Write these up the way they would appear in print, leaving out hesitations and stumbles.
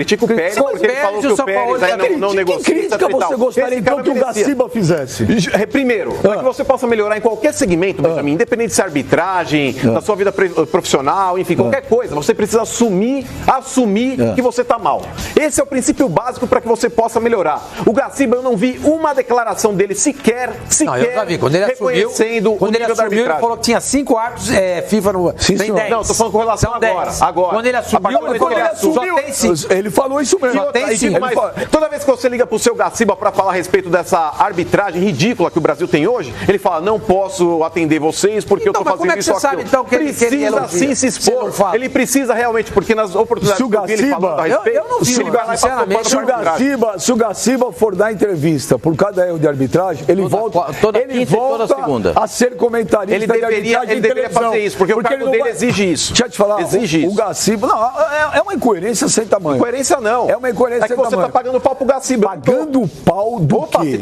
critica o Pérez porque ele falou que o Pérez aí não negocia. Que crítica você gostaria então que o Gaciba fizesse? Primeiro, para que você possa melhorar em qualquer segmento, Benjamin, independente de arbitragem, da sua vida profissional, enfim, qualquer coisa, você precisa assumir que você está mal. Esse é o princípio básico para que você possa melhorar. O Gaciba, eu não vi uma declaração dele sequer não, eu já vi. Quando ele reconhecendo quando ele assumiu, ele falou que tinha 5 árbitros FIFA no... Tem 10. Não, estou falando com relação agora. Quando ele assumiu, só tem 5. Ele falou isso mesmo. Só tem 5. Mas toda vez que você liga para o seu Gaciba para falar a respeito dessa arbitragem ridícula que o Brasil tem hoje, ele fala, não posso atender vocês porque eu estou fazendo isso aqui. Então, precisa sim se expor. Ele precisa realmente, porque nas oportunidades que eu vi ele falando a respeito, eu não vi, sinceramente, se o Gaciba for dar entrevista por cada erro de arbitragem, ele volta a ser comentarista ele deveria fazer isso, porque o cargo dele exige isso. Deixa eu te falar, o Gaciba, não, é uma incoerência sem tamanho. Incoerência não. É uma incoerência sem tamanho. Você está pagando pau pro Gaciba. Pagando pau do quê?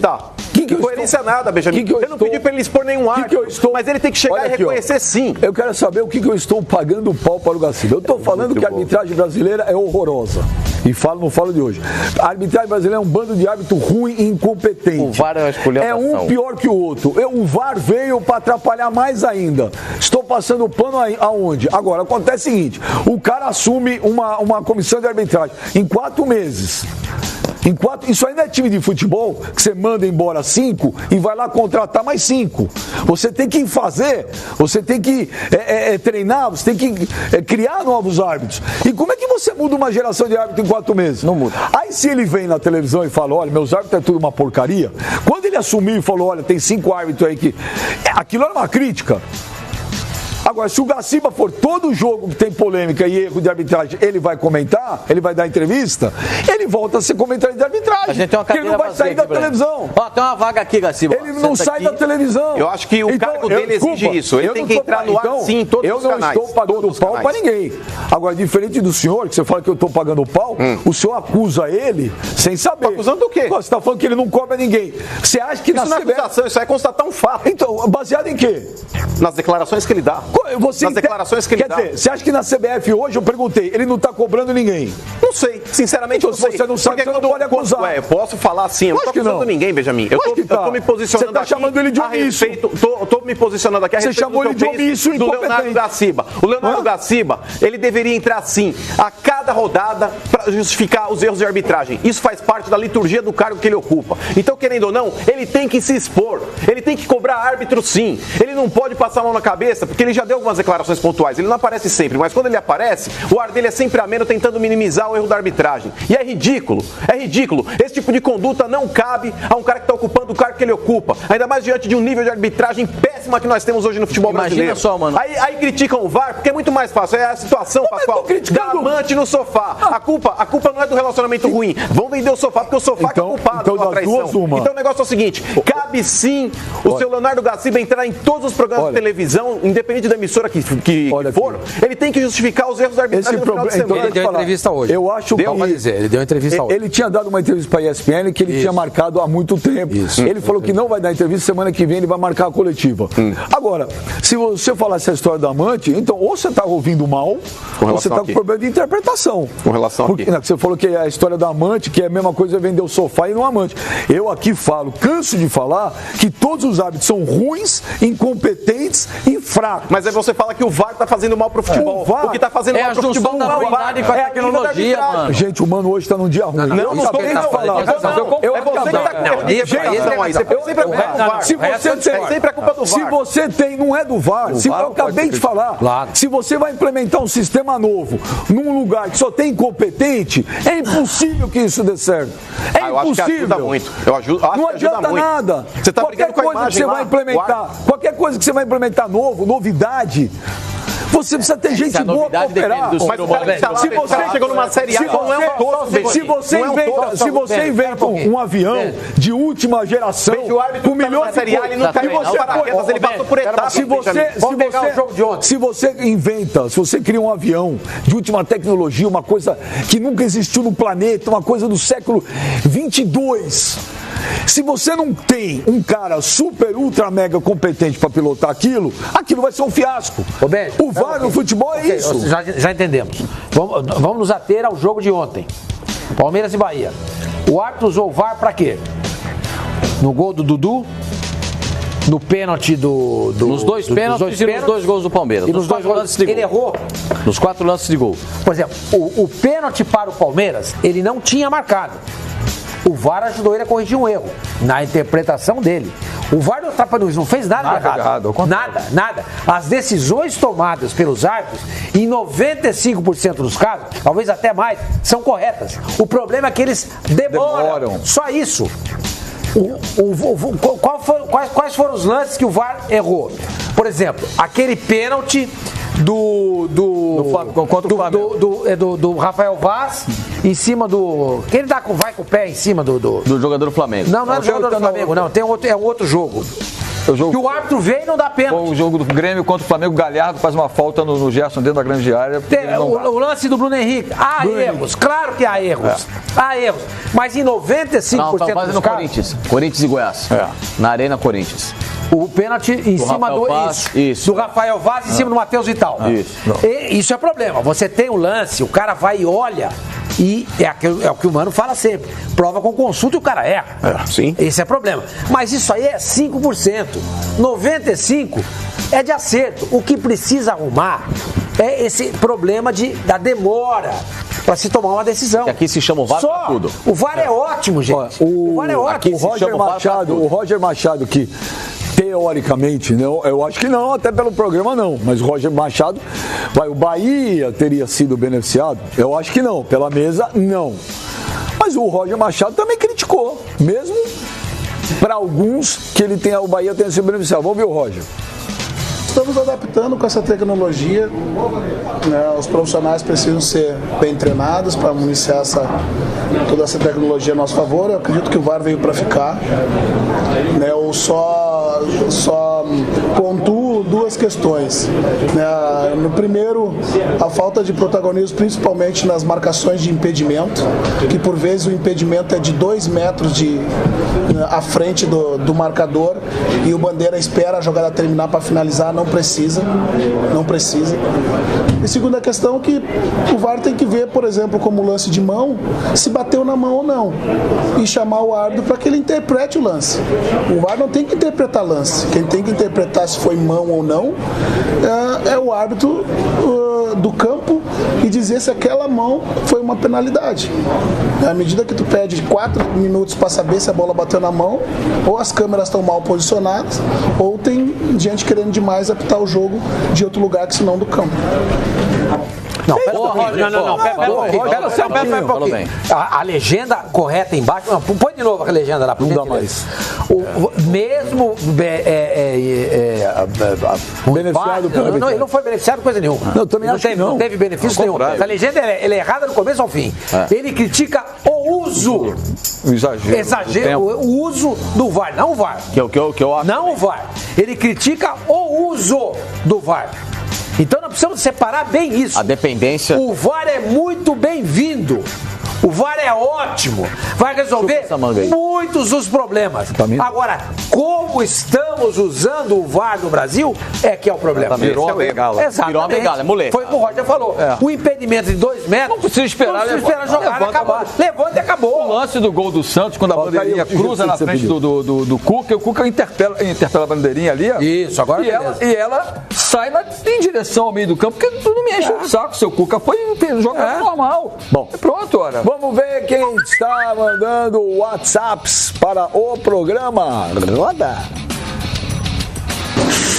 Incoerência nada, Benjamin. Eu não pedi para ele expor nenhum árbitro, mas ele tem que chegar e reconhecer sim. Eu quero saber o que eu estou pagando pau para o Gaciba. Eu estou falando que a arbitragem brasileira é horrorosa. E não falo de hoje. A arbitragem brasileira é um bando de árbitro ruim e incompetente. O VAR é uma esculhambação. É um pior que o outro. O VAR veio para atrapalhar mais ainda. Estou passando o pano aonde? Agora, acontece o seguinte, o cara assume uma comissão de arbitragem em 4 meses. Isso aí não é time de futebol que você manda embora 5 e vai lá contratar mais 5. Você tem que fazer, você tem que treinar, você tem que criar novos árbitros. E como é que você muda uma geração de árbitros em 4 meses? Não muda. Aí se ele vem na televisão e fala, olha, meus árbitros é tudo uma porcaria. Quando ele assumiu e falou, olha, tem 5 árbitros aí que... Aquilo era uma crítica. Agora, se o Gaciba for todo jogo que tem polêmica e erro de arbitragem, ele vai comentar, ele vai dar entrevista, ele volta a ser comentarista de arbitragem. A gente tem uma cadeira ele não vai sair da televisão. Ó, tem uma vaga aqui, Gaciba. Ele não sai da televisão. Eu acho que o cargo dele exige isso. Ele tem que entrar no ar, sim, em todos os canais. Eu não estou pagando pau para ninguém. Agora, diferente do senhor, que você fala que eu estou pagando pau, o senhor acusa ele sem saber. Tá acusando do quê? Você está falando que ele não cobra ninguém. Você acha que isso não é acusação, isso é constatar um fato. Então, baseado em quê? Nas declarações que ele dá. Nas declarações que ele dá. Quer dizer, você acha que na CBF hoje, eu perguntei, ele não está cobrando ninguém? Não sei, sinceramente então, não sei. Você não sabe, você não pode acusar. Eu posso falar assim, eu não estou acusando ninguém, Benjamin. Eu estou me posicionando aqui. Você está chamando ele de omisso. Estou me posicionando aqui a respeito chamou ele de omisso do Leonardo Gaciba. O Leonardo Gaciba, ele deveria entrar sim, a cada rodada, para justificar os erros de arbitragem. Isso faz parte da liturgia do cargo que ele ocupa. Então, querendo ou não, ele tem que se expor. Ele tem que cobrar árbitro sim. Ele não pode passar a mão na cabeça, porque ele já deu algumas declarações pontuais. Ele não aparece sempre, mas quando ele aparece, o ar dele é sempre ameno, tentando minimizar o erro da arbitragem. E é ridículo, é ridículo. Esse tipo de conduta não cabe a um cara que está ocupando o cargo que ele ocupa. Ainda mais diante de um nível de arbitragem péssima que nós temos hoje no futebol brasileiro. Imagina só, mano. Aí criticam o VAR, porque é muito mais fácil. É a situação, Pascoal, da amante no sofá. A culpa não é do relacionamento ruim. Vão vender o sofá, porque o sofá que é culpado pela traição. Então o negócio é o seguinte, cabe sim o seu Leonardo Gaciba entrar em todos os programas de televisão, independente da emissora que for, ele tem que justificar os erros da arbitragem no final de semana. Ele deu entrevista hoje. Eu acho que ele deu entrevista hoje. Ele tinha dado uma entrevista para a ESPN que ele tinha marcado há muito tempo. Ele falou que não vai dar entrevista, semana que vem ele vai marcar a coletiva. Agora, se você falasse a história da amante, então ou você está ouvindo mal, ou você está com problema de interpretação. Com relação porque você falou que a história da amante, que é a mesma coisa é vender o sofá e não amante. Eu aqui canso de falar que todos os árbitros são ruins, incompetentes e fracos. Mas aí você fala que o VAR está fazendo mal pro futebol. O que está fazendo mal pro futebol não é o VAR, com a tecnologia, mano. Gente, o mano hoje está num dia ruim. Não estou nem falando. É você que está com sempre a culpa do VAR. Se você tem, não é do VAR. Eu acabei de falar. Se você vai implementar um sistema novo num lugar que só tem incompetente, é impossível que isso dê certo. É impossível. Eu acho que ajuda muito. Não adianta nada. Você está brigando com a imagem lá. Qualquer coisa que você vai implementar novidade, você precisa ter gente boa para operar. Se você chegou numa Série A, não é um tosse. Se você inventa um avião de última geração, com milhões de Série A, ele não caiu nos paraquedas, ele passou por etapas. Se você inventa, se você cria um avião de última tecnologia, uma coisa que nunca existiu no planeta, uma coisa do século 22, se você não tem um cara super, ultra, mega competente para pilotar aquilo vai ser um fiasco. O VAR no futebol é isso. Já entendemos. Vamos nos ater ao jogo de ontem. Palmeiras e Bahia. O árbitro usou o VAR pra quê? No gol do Dudu, no pênalti nos dois pênaltis e nos 2 gols do Palmeiras. E nos 2 lances de gol. Ele errou. Nos 4 lances de gol. Por exemplo, o pênalti para o Palmeiras, ele não tinha marcado. O VAR ajudou ele a corrigir um erro na interpretação dele. O VAR não fez nada de errado. Nada. As decisões tomadas pelos árbitros, em 95% dos casos, talvez até mais, são corretas. O problema é que eles demoram. Só isso. Quais foram os lances que o VAR errou? Por exemplo, aquele pênalti do Rafael Vaz em cima do... Quem ele vai com o pé em cima do jogador do Flamengo. Não é o jogador do Flamengo, não. É um outro jogo. Que o árbitro vem e não dá pênalti. O jogo do Grêmio contra o Flamengo, o Galhardo faz uma falta no Gerson dentro da grande área. O lance do Bruno Henrique. Há erros, claro que há erros. Há erros. Mas em 95% dos casos... no Corinthians e Goiás. Na Arena Corinthians. O pênalti em cima do Rafael Vaz em cima do Matheus Vital. Isso é problema. Você tem um lance, o cara vai e olha, e é o que o Mano fala sempre. Prova com consulta e o cara erra. Sim. Esse é problema. Mas isso aí é 5%. 95% é de acerto. O que precisa arrumar é esse problema da demora para se tomar uma decisão. Que aqui se chama o VAR para tudo. O VAR é ótimo, gente. O VAR é ótimo. O Roger Machado, que teoricamente, não, eu acho que não, até pelo programa não, mas o Roger Machado, o Bahia teria sido beneficiado? Eu acho que não, pela mesa, não. Mas o Roger Machado também criticou, mesmo para alguns que o Bahia tenha sido beneficiado. Vamos ver o Roger. Estamos adaptando com essa tecnologia, né? Os profissionais precisam ser bem treinados para municiar toda essa tecnologia a nosso favor. Eu acredito que o VAR veio para ficar, né? Eu só pontuo duas questões, né? No primeiro, a falta de protagonismo, principalmente nas marcações de impedimento, que por vezes o impedimento é de 2 metros à frente do marcador e o bandeira espera a jogada terminar para finalizar. Não precisa. E segunda questão, que o VAR tem que ver, por exemplo, como lance de mão, se bateu na mão ou não, e chamar o árbitro para que ele interprete o lance. O VAR não tem que interpretar lance. Quem tem que interpretar se foi mão ou não é o árbitro do campo e dizer se aquela mão foi uma penalidade. À medida que tu pede 4 minutos para saber se a bola bateu na mão, ou as câmeras estão mal posicionadas, ou tem gente querendo demais apitar o jogo de outro lugar que senão do campo. Não, pera um pouquinho. A legenda correta embaixo. Não, põe de novo a legenda lá. Não dá mais. Mesmo beneficiado pela ele não foi beneficiado coisa nenhuma. Não, também acho que não. Não teve benefício nenhum. A legenda é errada do começo ao fim. Ele critica o uso. O exagero. O uso do VAR, não o VAR. Que é o que eu acho. Não o VAR. Ele critica o uso do VAR. Então nós precisamos separar bem isso. A dependência. O VAR é muito bem-vindo. O VAR é ótimo. Vai resolver muitos dos problemas. Agora, como estamos usando o VAR no Brasil é que é o problema. Virou uma bengala. Exatamente. Virou uma bengala, é muleta. Foi o que o Roger falou. O impedimento de 2 metros. Não precisa esperar a jogada acabar. Levanta e acabou. O lance do gol do Santos, quando a bandeirinha cruza na frente do Cuca, o Cuca interpela a bandeirinha ali. Isso, agora e ela sai em direção ao meio do campo, porque tu não me enche o saco. Seu Cuca foi jogador normal. Bom, pronto, ora. Vamos ver quem está mandando WhatsApps para o programa. Roda!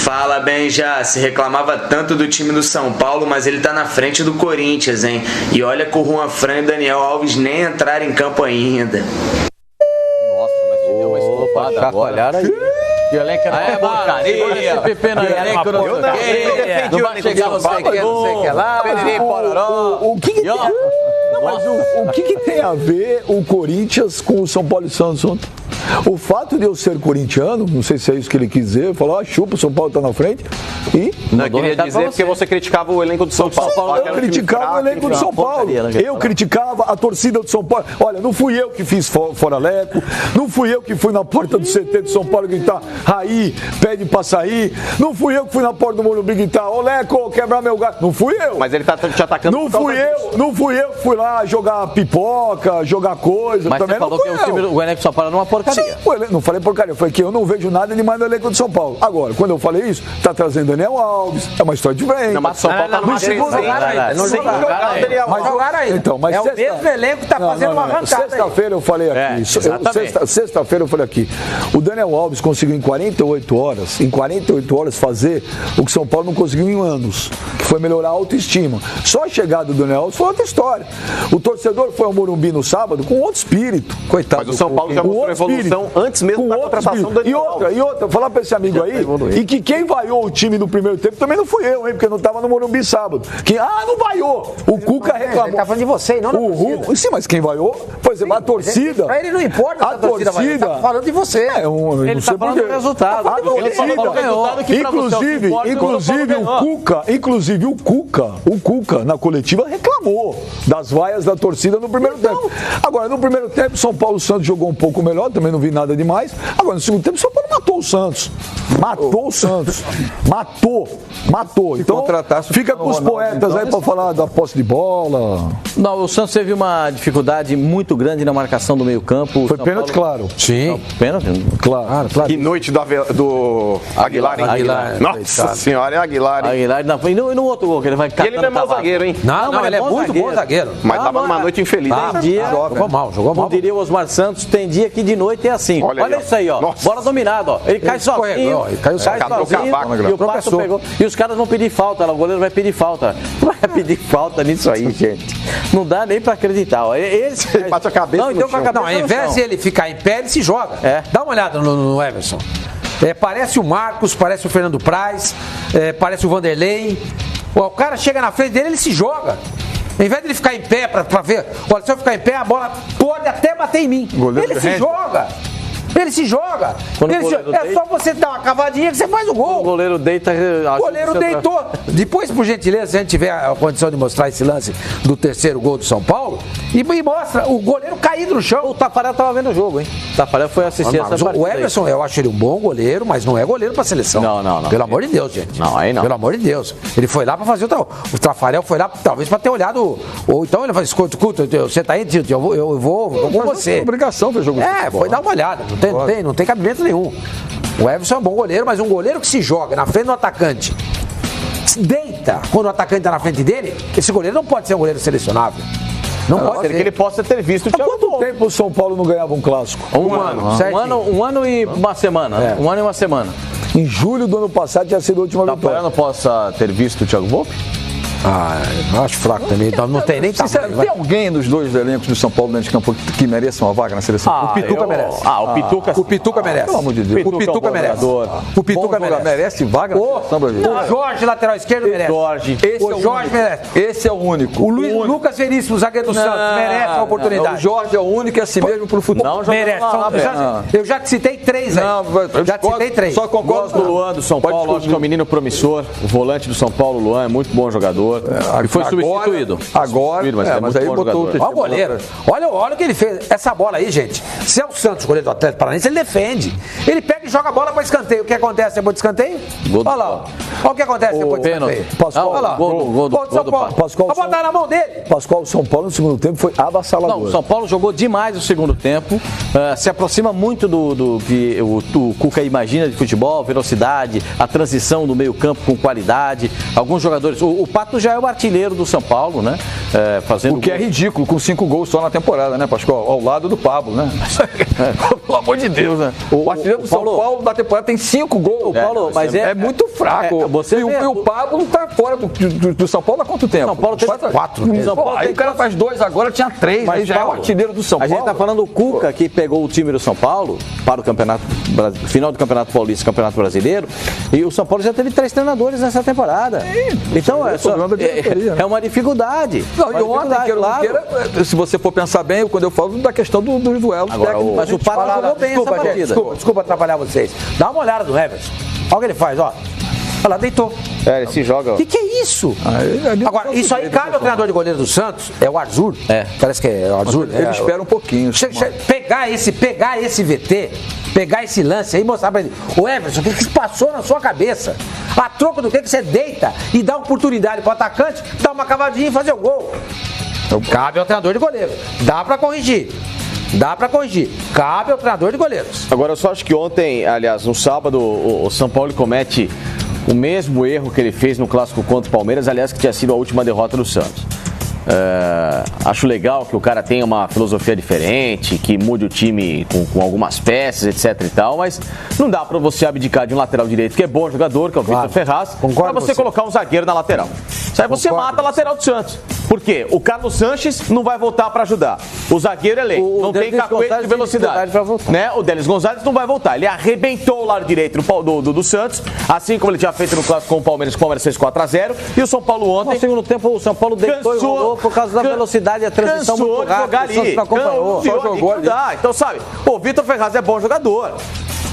Fala, Benja. Se reclamava tanto do time do São Paulo, mas ele tá na frente do Corinthians, hein? E olha que o Juan Fran e Daniel Alves nem entraram em campo ainda. Nossa, mas te deu uma estopada agora. E o elenco era porcaria. Esse PP não é elenco, não vai chegar você que não sei o que lá. O que tem a ver o Corinthians com o São Paulo e Santos ontem? O fato de eu ser corintiano, não sei se é isso que ele quis dizer, falou, chupa, o São Paulo tá na frente. E não, eu queria dizer porque você criticava o elenco do São Paulo. Eu criticava o elenco do São Paulo. Eu criticava a torcida do São Paulo. Olha, não fui eu que fiz fora Leco, não fui eu que fui na porta do CT do São Paulo gritar, Raí, pede pra sair. Não fui eu que fui na porta do Morumbi gritar, ô Leco, quebrar meu gato. Não fui eu. Mas ele tá te atacando. Não fui eu que fui lá jogar pipoca, jogar coisa. Mas também você falou que o elenco do São Paulo era uma porcaria. Sim, não falei porcaria, eu falei que eu não vejo nada demais no elenco do São Paulo. Agora, quando eu falei isso, tá trazendo Daniel Alves, é uma história diferente. Não, mas o São Paulo tá numa Mas jogaram aí. Então, mas é o mesmo elenco que tá fazendo uma arrancada. Sexta-feira eu falei aqui. Sexta-feira eu falei aqui. O Daniel Alves conseguiu em 48 horas fazer o que São Paulo não conseguiu em anos, que foi melhorar a autoestima. Só a chegada do Daniel Alves foi outra história. O torcedor foi ao Morumbi no sábado com outro espírito. Coitado. Mas o São Paulo já mostrou evolução antes mesmo da contratação do Daniel Alves. E outra, falar pra esse amigo aí, e que quem vaiou o time no primeiro tempo também não fui eu, hein, porque eu não tava no Morumbi sábado. Não vaiou. O Cuca reclamou. Ele tá falando de você, não da sim, mas quem vaiou? Por exemplo, a torcida. Pra ele não importa a torcida. Ele tá falando de você. Ele tá falando do resultado. A torcida. Inclusive o Cuca, na coletiva, reclamou das vaias da torcida no primeiro tempo. Agora, no primeiro tempo, São Paulo Santos jogou um pouco melhor, também não vi nada demais. Agora, no segundo tempo, São Paulo matou o Santos. Matou. Então, fica com os poetas aí pra falar da posse de bola. Não, o Santos teve uma dificuldade muito grande na marcação do meio-campo. Foi pênalti, claro. Sim. Pênalti? Claro. Que noite do Aguilar. Nossa senhora, é Aguilar. Aguilar, não, e no outro gol que ele vai catando. Ele não é mau zagueiro, hein? Não, ele é muito bom zagueiro. Mas tava numa noite infeliz. Jogou mal. Como diria o Osmar Santos, tem dia que de noite é assim. Olha isso aí, ó. Nossa. Bola dominada, ó. Ele cai sozinho. Cai sozinho. E o Pato pegou. E os caras vão pedir falta, o goleiro vai pedir falta. Vai pedir falta nisso aí, gente. Não dá nem pra acreditar, ó. Esse bate a cabeça no chão. Não, ao invés de ele ficar em pé, ele se joga. Dá uma olhada no Everson. Parece o Marcos, parece o Fernando Praz, parece o Vanderlei. O cara chega na frente dele, ele se joga. Em vez de ele ficar em pé pra ver, olha, se eu ficar em pé, a bola pode até bater em mim. Ele se joga. É só você dar uma cavadinha que você faz o gol. O goleiro deita. O goleiro deitou. Depois, por gentileza, se a gente tiver a condição de mostrar esse lance do terceiro gol do São Paulo, e mostra o goleiro caído no chão. O Tafarel estava vendo o jogo, hein? O Tafarel foi assistir essa partida. O Everson, eu acho ele um bom goleiro, mas não é goleiro pra seleção. Não. Pelo amor de Deus, gente. Não, aí não. Pelo amor de Deus. Ele foi lá pra fazer o trabalho. O Tafarel foi lá, talvez, pra ter olhado. Ou então ele falou: escuta, você tá aí, tio, eu vou com você. É obrigação ver jogo. Foi dar uma olhada. Não tem cabimento nenhum. O Everson é um bom goleiro, mas um goleiro que se joga na frente do atacante, deita quando o atacante está na frente dele, esse goleiro não pode ser um goleiro selecionável. Não pode ser. Que ele possa ter visto o Thiago. Há quanto tempo o São Paulo não ganhava um clássico? Um ano e uma semana. Um ano e uma semana. Em julho do ano passado tinha sido a última vitória. Eu não possa ter visto o Thiago Volpe? Eu acho fraco também, então não tem nem tamanho. Tem alguém dos dois elencos do São Paulo dentro de campo que mereça uma vaga na seleção? O Pituca merece. O Pituca merece. Pelo amor de Deus. O Pituca merece. O Pituca merece vaga na seleção brasileira. O Jorge, lateral esquerdo, merece. O Jorge merece. Esse é o único. O Lucas Veríssimo, zagueiro do Santos, merece a oportunidade. O Jorge é o único e é assim mesmo pro futebol. Merece. Eu já citei 3 aí. Já citei 3. Só concordo com o Luan do São Paulo, acho que é um menino promissor. O volante do São Paulo, Luan, é muito bom jogador. E foi substituído. Agora, mas aí botou o goleiro. Olha o que ele fez. Essa bola aí, gente. Se é o Santos, goleiro do Atlético Paranaense, ele defende. Ele pega e joga a bola para escanteio. O que acontece depois do escanteio? Olha lá. Olha o que acontece depois do escanteio. Olha lá. Gol do São Paulo. A bola tá na mão dele. Pascoal, o São Paulo no segundo tempo foi avassalador. Não, o São Paulo jogou demais no segundo tempo. Se aproxima muito do que o Cuca imagina de futebol, velocidade, a transição do meio campo com qualidade. Alguns jogadores... O Pato já é o artilheiro do São Paulo, né? Fazendo o que é ridículo, com 5 gols só na temporada, né, Pascoal? Ao lado do Pablo, né? Pelo amor de Deus, né? O artilheiro do São Paulo da temporada tem 5 gols. Paulo, mas é muito fraco. E o Pablo tá fora do São Paulo há quanto tempo? São Paulo teve 4. Aí o cara faz 2 agora, tinha 3, mas já é o artilheiro do São Paulo. A gente tá falando do Cuca, que pegou o time do São Paulo para o final do Campeonato Paulista, Campeonato Brasileiro, e o São Paulo já teve 3 treinadores nessa temporada. Então é uma dificuldade. Não, e ontem, se você for pensar bem, quando eu falo da questão dos duelos técnicos. Mas o Pablo jogou bem essa partida. Desculpa atrapalhar vocês. Dá uma olhada do Everson. Olha o que ele faz, ó. Olha lá, deitou. Ele se joga. O que é isso? Agora, isso aí cabe ao treinador de goleiro do Santos, é o Arzur. Parece que é o Arzur. Ele espera um pouquinho. Pegar esse VT, pegar esse lance aí e mostrar pra ele. Ô Everson, o que passou na sua cabeça? A troco do que você deita e dá oportunidade pro atacante, dá uma cavadinha e fazer o gol. Então, cabe ao treinador de goleiro. Dá pra corrigir. Cabe ao treinador de goleiros. Agora, eu só acho que ontem, aliás, no sábado, o São Paulo comete o mesmo erro que ele fez no clássico contra o Palmeiras, aliás, que tinha sido a última derrota do Santos. Acho legal que o cara tenha uma filosofia diferente, que mude o time com algumas peças, etc e tal, mas não dá pra você abdicar de um lateral direito que é bom jogador, que é o Vitor Ferraz, pra você colocar um zagueiro na lateral. Isso aí você mata a lateral do Santos. Por quê? O Carlos Sanches não vai voltar pra ajudar. O zagueiro é lei. Não tem cacuete de velocidade. Né? O Delis Gonzalez não vai voltar. Ele arrebentou o lado direito do Santos, assim como ele tinha feito no clássico com o Palmeiras fez 4-0. E o Vitor ontem... No segundo tempo, o São Paulo deitou e rolou por causa da velocidade e a transição muito rápida. O Santos não acompanhou. Só jogou ali. Então, sabe, o Vitor Ferraz é bom jogador.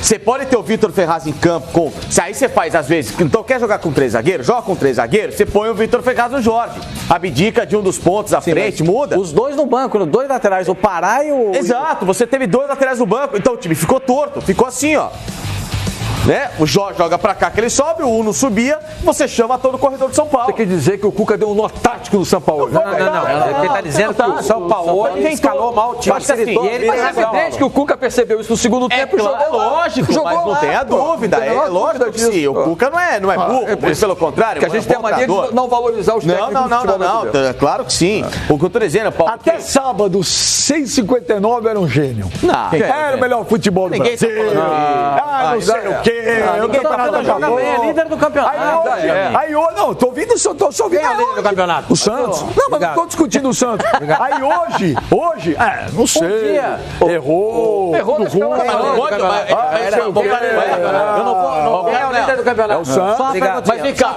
Você pode ter o Vitor Ferraz em campo com... Se aí você faz, às vezes... Então, quer jogar com 3 zagueiros? Joga com 3 zagueiros, você põe o Vitor Ferraz no Jorge. Abdica de um dos pontos à frente, muda. Os 2 no banco, 2 laterais, o Pará e o... Exato, você teve 2 laterais no banco. Então, o time ficou torto, ficou assim, ó. Né? O Jorge joga pra cá que ele sobe, o Uno subia, você chama todo o corredor de São Paulo. Você quer dizer que o Cuca deu um nó tático no São Paulo? Não. Ele tá dizendo que o São Paulo escalou mal o time. Mas é evidente que o Cuca percebeu isso no segundo tempo e jogou. É lógico, mas não tem a dúvida. É lógico que sim. O Cuca não é burro, pelo contrário. Que a gente tem a mania de não valorizar os técnicos do futebol brasileiro. Claro que sim. O que eu tô dizendo, Paulo... Até sábado, 6h59 era um gênio. Era o melhor futebol do Brasil. Não sei o quê. É líder do campeonato. Aí hoje, não, tô ouvindo, tô só ouvindo. Quem é o líder do campeonato? O Santos. Não, mas não tô discutindo o Santos. Aí hoje, não sei. Errou na escalação. Quem é o líder do campeonato? É o Santos. Mas vem cá,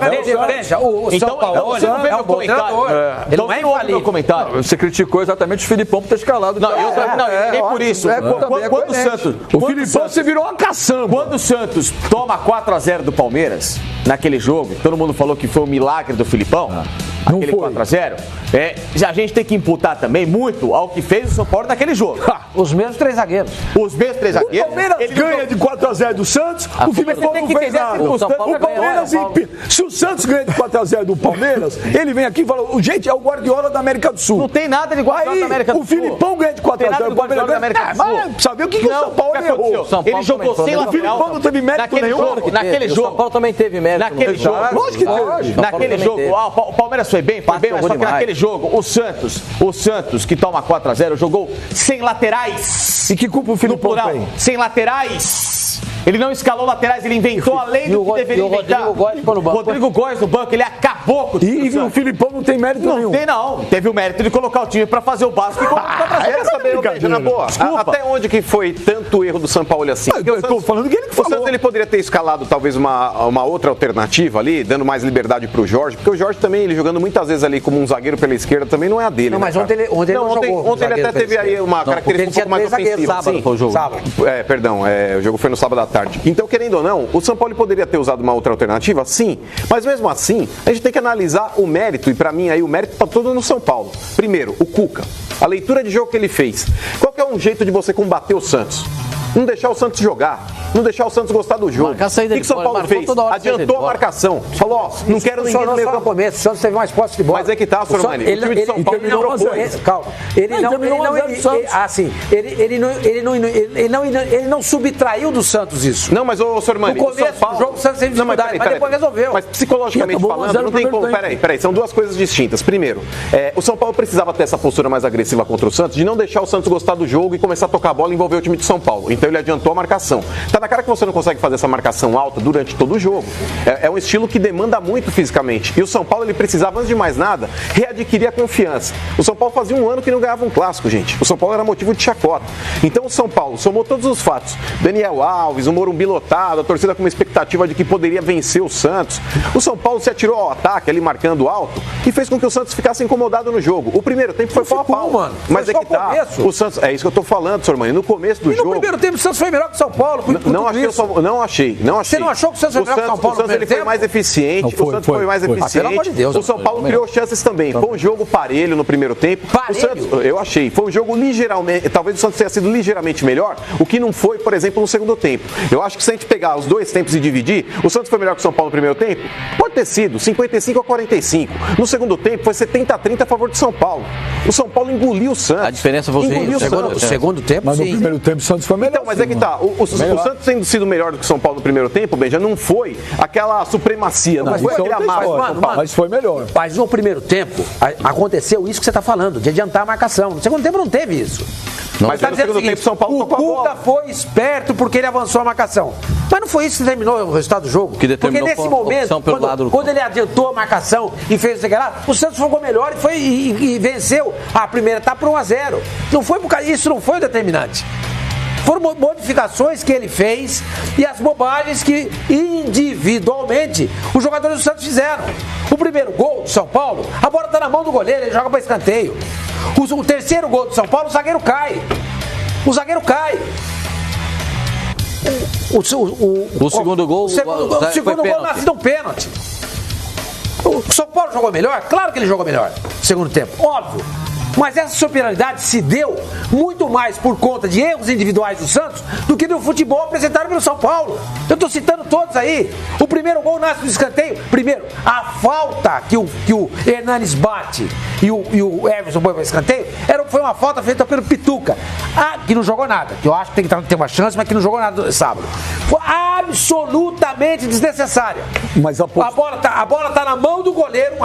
veja, o São Paulo é um bom treinador. Ele não é infalível. Você criticou exatamente o Filipão por ter escalado. Não, nem por isso. Quando o Santos... O Filipão se virou uma caçamba. Quando o Santos toma 4-0 do Palmeiras, naquele jogo, todo mundo falou que foi um milagre do Filipão, aquele 4-0, a gente tem que imputar também muito ao que fez o São Paulo naquele jogo. Os mesmos 3 zagueiros. Os mesmos 3 zagueiros. O Palmeiras ganha de 4-0 do Santos, o Filipão não fez nada. O Palmeiras, se o Santos ganha de 4-0 do Palmeiras, ele vem aqui e fala, gente, é o Guardiola da América do Sul. Não tem nada de Guardiola da América do Sul. O Filipão ganha de 4-0 do Palmeiras da América do Sul. Sabe o que o São Paulo errou? Ele jogou sem lateral. O Filipão não teve mérito nenhum. Naquele jogo. O São Paulo também teve mérito. Naquele jogo. Lógico que teve. Naquele jogo. O Palmeiras foi bem, mas só que naquele jogo, o Santos, que toma 4-0, jogou sem laterais. E que culpa o Filipão tem? Sem laterais. Ele não escalou laterais, ele inventou além do que deveria inventar. Rodrigo Góes no banco, ele acabou com o time. E o Filipão não tem mérito nenhum. Não. Teve o mérito de colocar o time pra fazer o básico e colocar na boa. Até onde que foi tanto erro do São Paulo assim? Eu tô falando que ele falou. O Santos ele poderia ter escalado talvez uma outra alternativa ali, dando mais liberdade pro Jorge, porque o Jorge também, ele jogando muitas vezes ali como um zagueiro pela esquerda, também não é a dele. Não, mas ontem ele não jogou. Ontem ele até teve aí uma característica um pouco mais ofensiva. Sábado foi o jogo. O jogo foi no sábado à tarde. Então, querendo ou não, o São Paulo poderia ter usado uma outra alternativa, sim, mas mesmo assim, a gente tem que analisar o mérito, e pra mim aí o mérito tá todo no São Paulo. Primeiro, o Cuca, a leitura de jogo que ele fez. Qual que é um jeito de você combater o Santos? Não deixar o Santos jogar, não deixar o Santos gostar do jogo. O que o São Paulo fez? Adiantou a marcação. Falou, não quero ninguém no meio campo. O Santos teve mais posse de bola. Mas é que tá, Sormani. O time de São Paulo não propôs. Calma. Ele não subtraiu do Santos isso. Não, mas o Sormani, no começo do jogo o Santos teve dificuldade, mas depois resolveu. Mas psicologicamente falando, não tem como. Peraí, são duas coisas distintas. Primeiro, o São Paulo precisava ter essa postura mais agressiva contra o Santos, de não deixar o Santos gostar do jogo e começar a tocar a bola e envolver o time de São Paulo. Então ele adiantou a marcação. Tá na cara que você não consegue fazer essa marcação alta durante todo o jogo. É um estilo que demanda muito fisicamente. E o São Paulo, ele precisava, antes de mais nada, readquirir a confiança. O São Paulo fazia um ano que não ganhava um clássico, gente. O São Paulo era motivo de chacota. Então o São Paulo somou todos os fatos. Daniel Alves, o Morumbi lotado, a torcida com uma expectativa de que poderia vencer o Santos. O São Paulo se atirou ao ataque, ali marcando alto, e fez com que o Santos ficasse incomodado no jogo. O primeiro tempo foi pau a pau, mano. Mas é que tá. O Santos, é isso que eu tô falando, senhor Mano. No começo do jogo. No primeiro tempo o Santos foi melhor que o São Paulo. Não achei. Você não achou que o Santos foi melhor que o São Paulo? O Santos ele foi mais eficiente. O Santos foi mais eficiente. Pelo amor de Deus. O São Paulo criou chances também. Foi um jogo parelho no primeiro tempo. O Santos, eu achei. Foi um jogo ligeiramente. Talvez o Santos tenha sido ligeiramente melhor, o que não foi, por exemplo, no segundo tempo. Eu acho que se a gente pegar os dois tempos e dividir, o Santos foi melhor que o São Paulo no primeiro tempo? Pode ter sido 55-45. No segundo tempo foi 70-30 a favor do São Paulo. O São Paulo engoliu o Santos. A diferença foi o segundo tempo. Mas no primeiro tempo o Santos foi melhor. Então, mas é que tá. O Santos tendo sido melhor do que o São Paulo no primeiro tempo, Benja, não foi aquela supremacia. Não foi aquele amasso. Mas foi melhor. Mas no primeiro tempo aconteceu isso que você está falando, de adiantar a marcação. No segundo tempo não teve isso. Mas no segundo tempo São Paulo tocou a bola. O Cuca foi esperto porque ele avançou a marcação. Mas não foi isso que determinou o resultado do jogo. Que determinou porque nesse momento, quando ele adiantou a marcação e fez o que lá, o Santos jogou melhor e venceu a primeira etapa por 1-0. Isso não foi o determinante. Foram modificações que ele fez e as bobagens que individualmente os jogadores do Santos fizeram. O primeiro gol do São Paulo, a bola está na mão do goleiro, ele joga para escanteio. O terceiro gol do São Paulo, o zagueiro cai. O segundo gol nasce de um pênalti. O São Paulo jogou melhor? Claro que ele jogou melhor. Segundo tempo, óbvio. Mas essa superioridade se deu muito mais por conta de erros individuais do Santos do que do futebol apresentado pelo São Paulo. Eu estou citando todos aí. O primeiro gol nasce do escanteio. Primeiro, a falta que o Hernanes bate e o Everson põe para escanteio foi uma falta feita pelo Pituca. Que não jogou nada. Que eu acho que tem que ter uma chance, mas que não jogou nada no sábado. Foi absolutamente desnecessária. Mas a bola tá na mão do goleiro.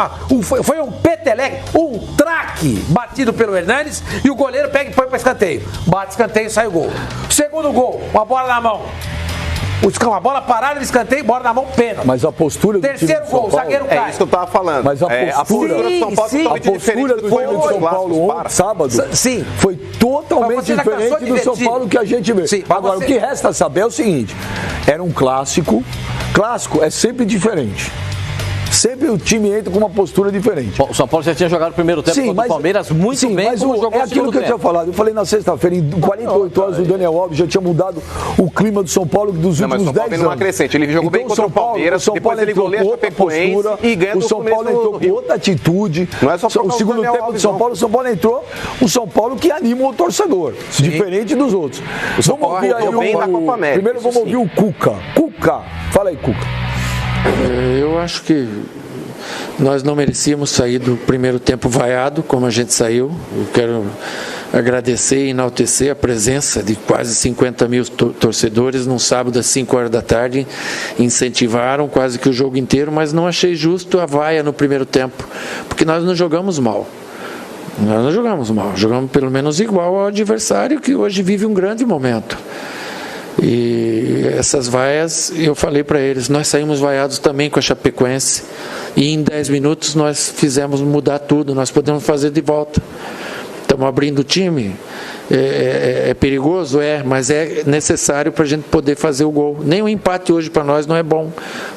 Foi um peteleque, um traque batido pelo Hernanes e o goleiro pega e põe para escanteio. Bate escanteio e sai o gol. Segundo gol, uma bola na mão. Uma bola parada no escanteio, bola na mão, pênalti. Mas a postura do terceiro gol, o zagueiro cai. É isso que eu tava falando. Mas a postura do São Paulo totalmente diferente do São Paulo ontem, sábado, foi totalmente diferente do São Paulo que a gente vê. Sim, agora, o que resta saber é o seguinte, era um clássico. Clássico é sempre diferente. Sempre o time entra com uma postura diferente. Bom, o São Paulo já tinha jogado o primeiro tempo contra o Palmeiras muito bem, mas jogou é aquilo que eu tinha falado. Eu falei na sexta-feira, em 48 horas, o Daniel Alves já tinha mudado o clima doÃo Paulo dos últimos 10 anos. Mas o São Paulo vem numa crescente. Ele jogou bem contra o Palmeiras, depois ele goleia a Chapecoense e ganha o São Paulo entrou com outra atitude. Não é só o segundo tempo do São Paulo, o São Paulo entrou, o São Paulo que anima o torcedor, diferente dos outros. Vamos ouvir aí primeiro vamos ouvir o Cuca. Cuca, fala aí, Cuca. Eu acho que nós não merecíamos sair do primeiro tempo vaiado, como a gente saiu. Eu quero agradecer e enaltecer a presença de quase 50 mil torcedores num sábado às 5 horas da tarde. Incentivaram quase que o jogo inteiro, mas não achei justo a vaia no primeiro tempo, porque nós não jogamos mal. Nós não jogamos mal, jogamos pelo menos igual ao adversário que hoje vive um grande momento. E essas vaias, eu falei para eles, nós saímos vaiados também com a Chapecoense e em 10 minutos nós fizemos mudar tudo, nós podemos fazer de volta. Estamos abrindo o time, é perigoso? Mas é necessário para a gente poder fazer o gol. Nem o empate hoje para nós não é bom,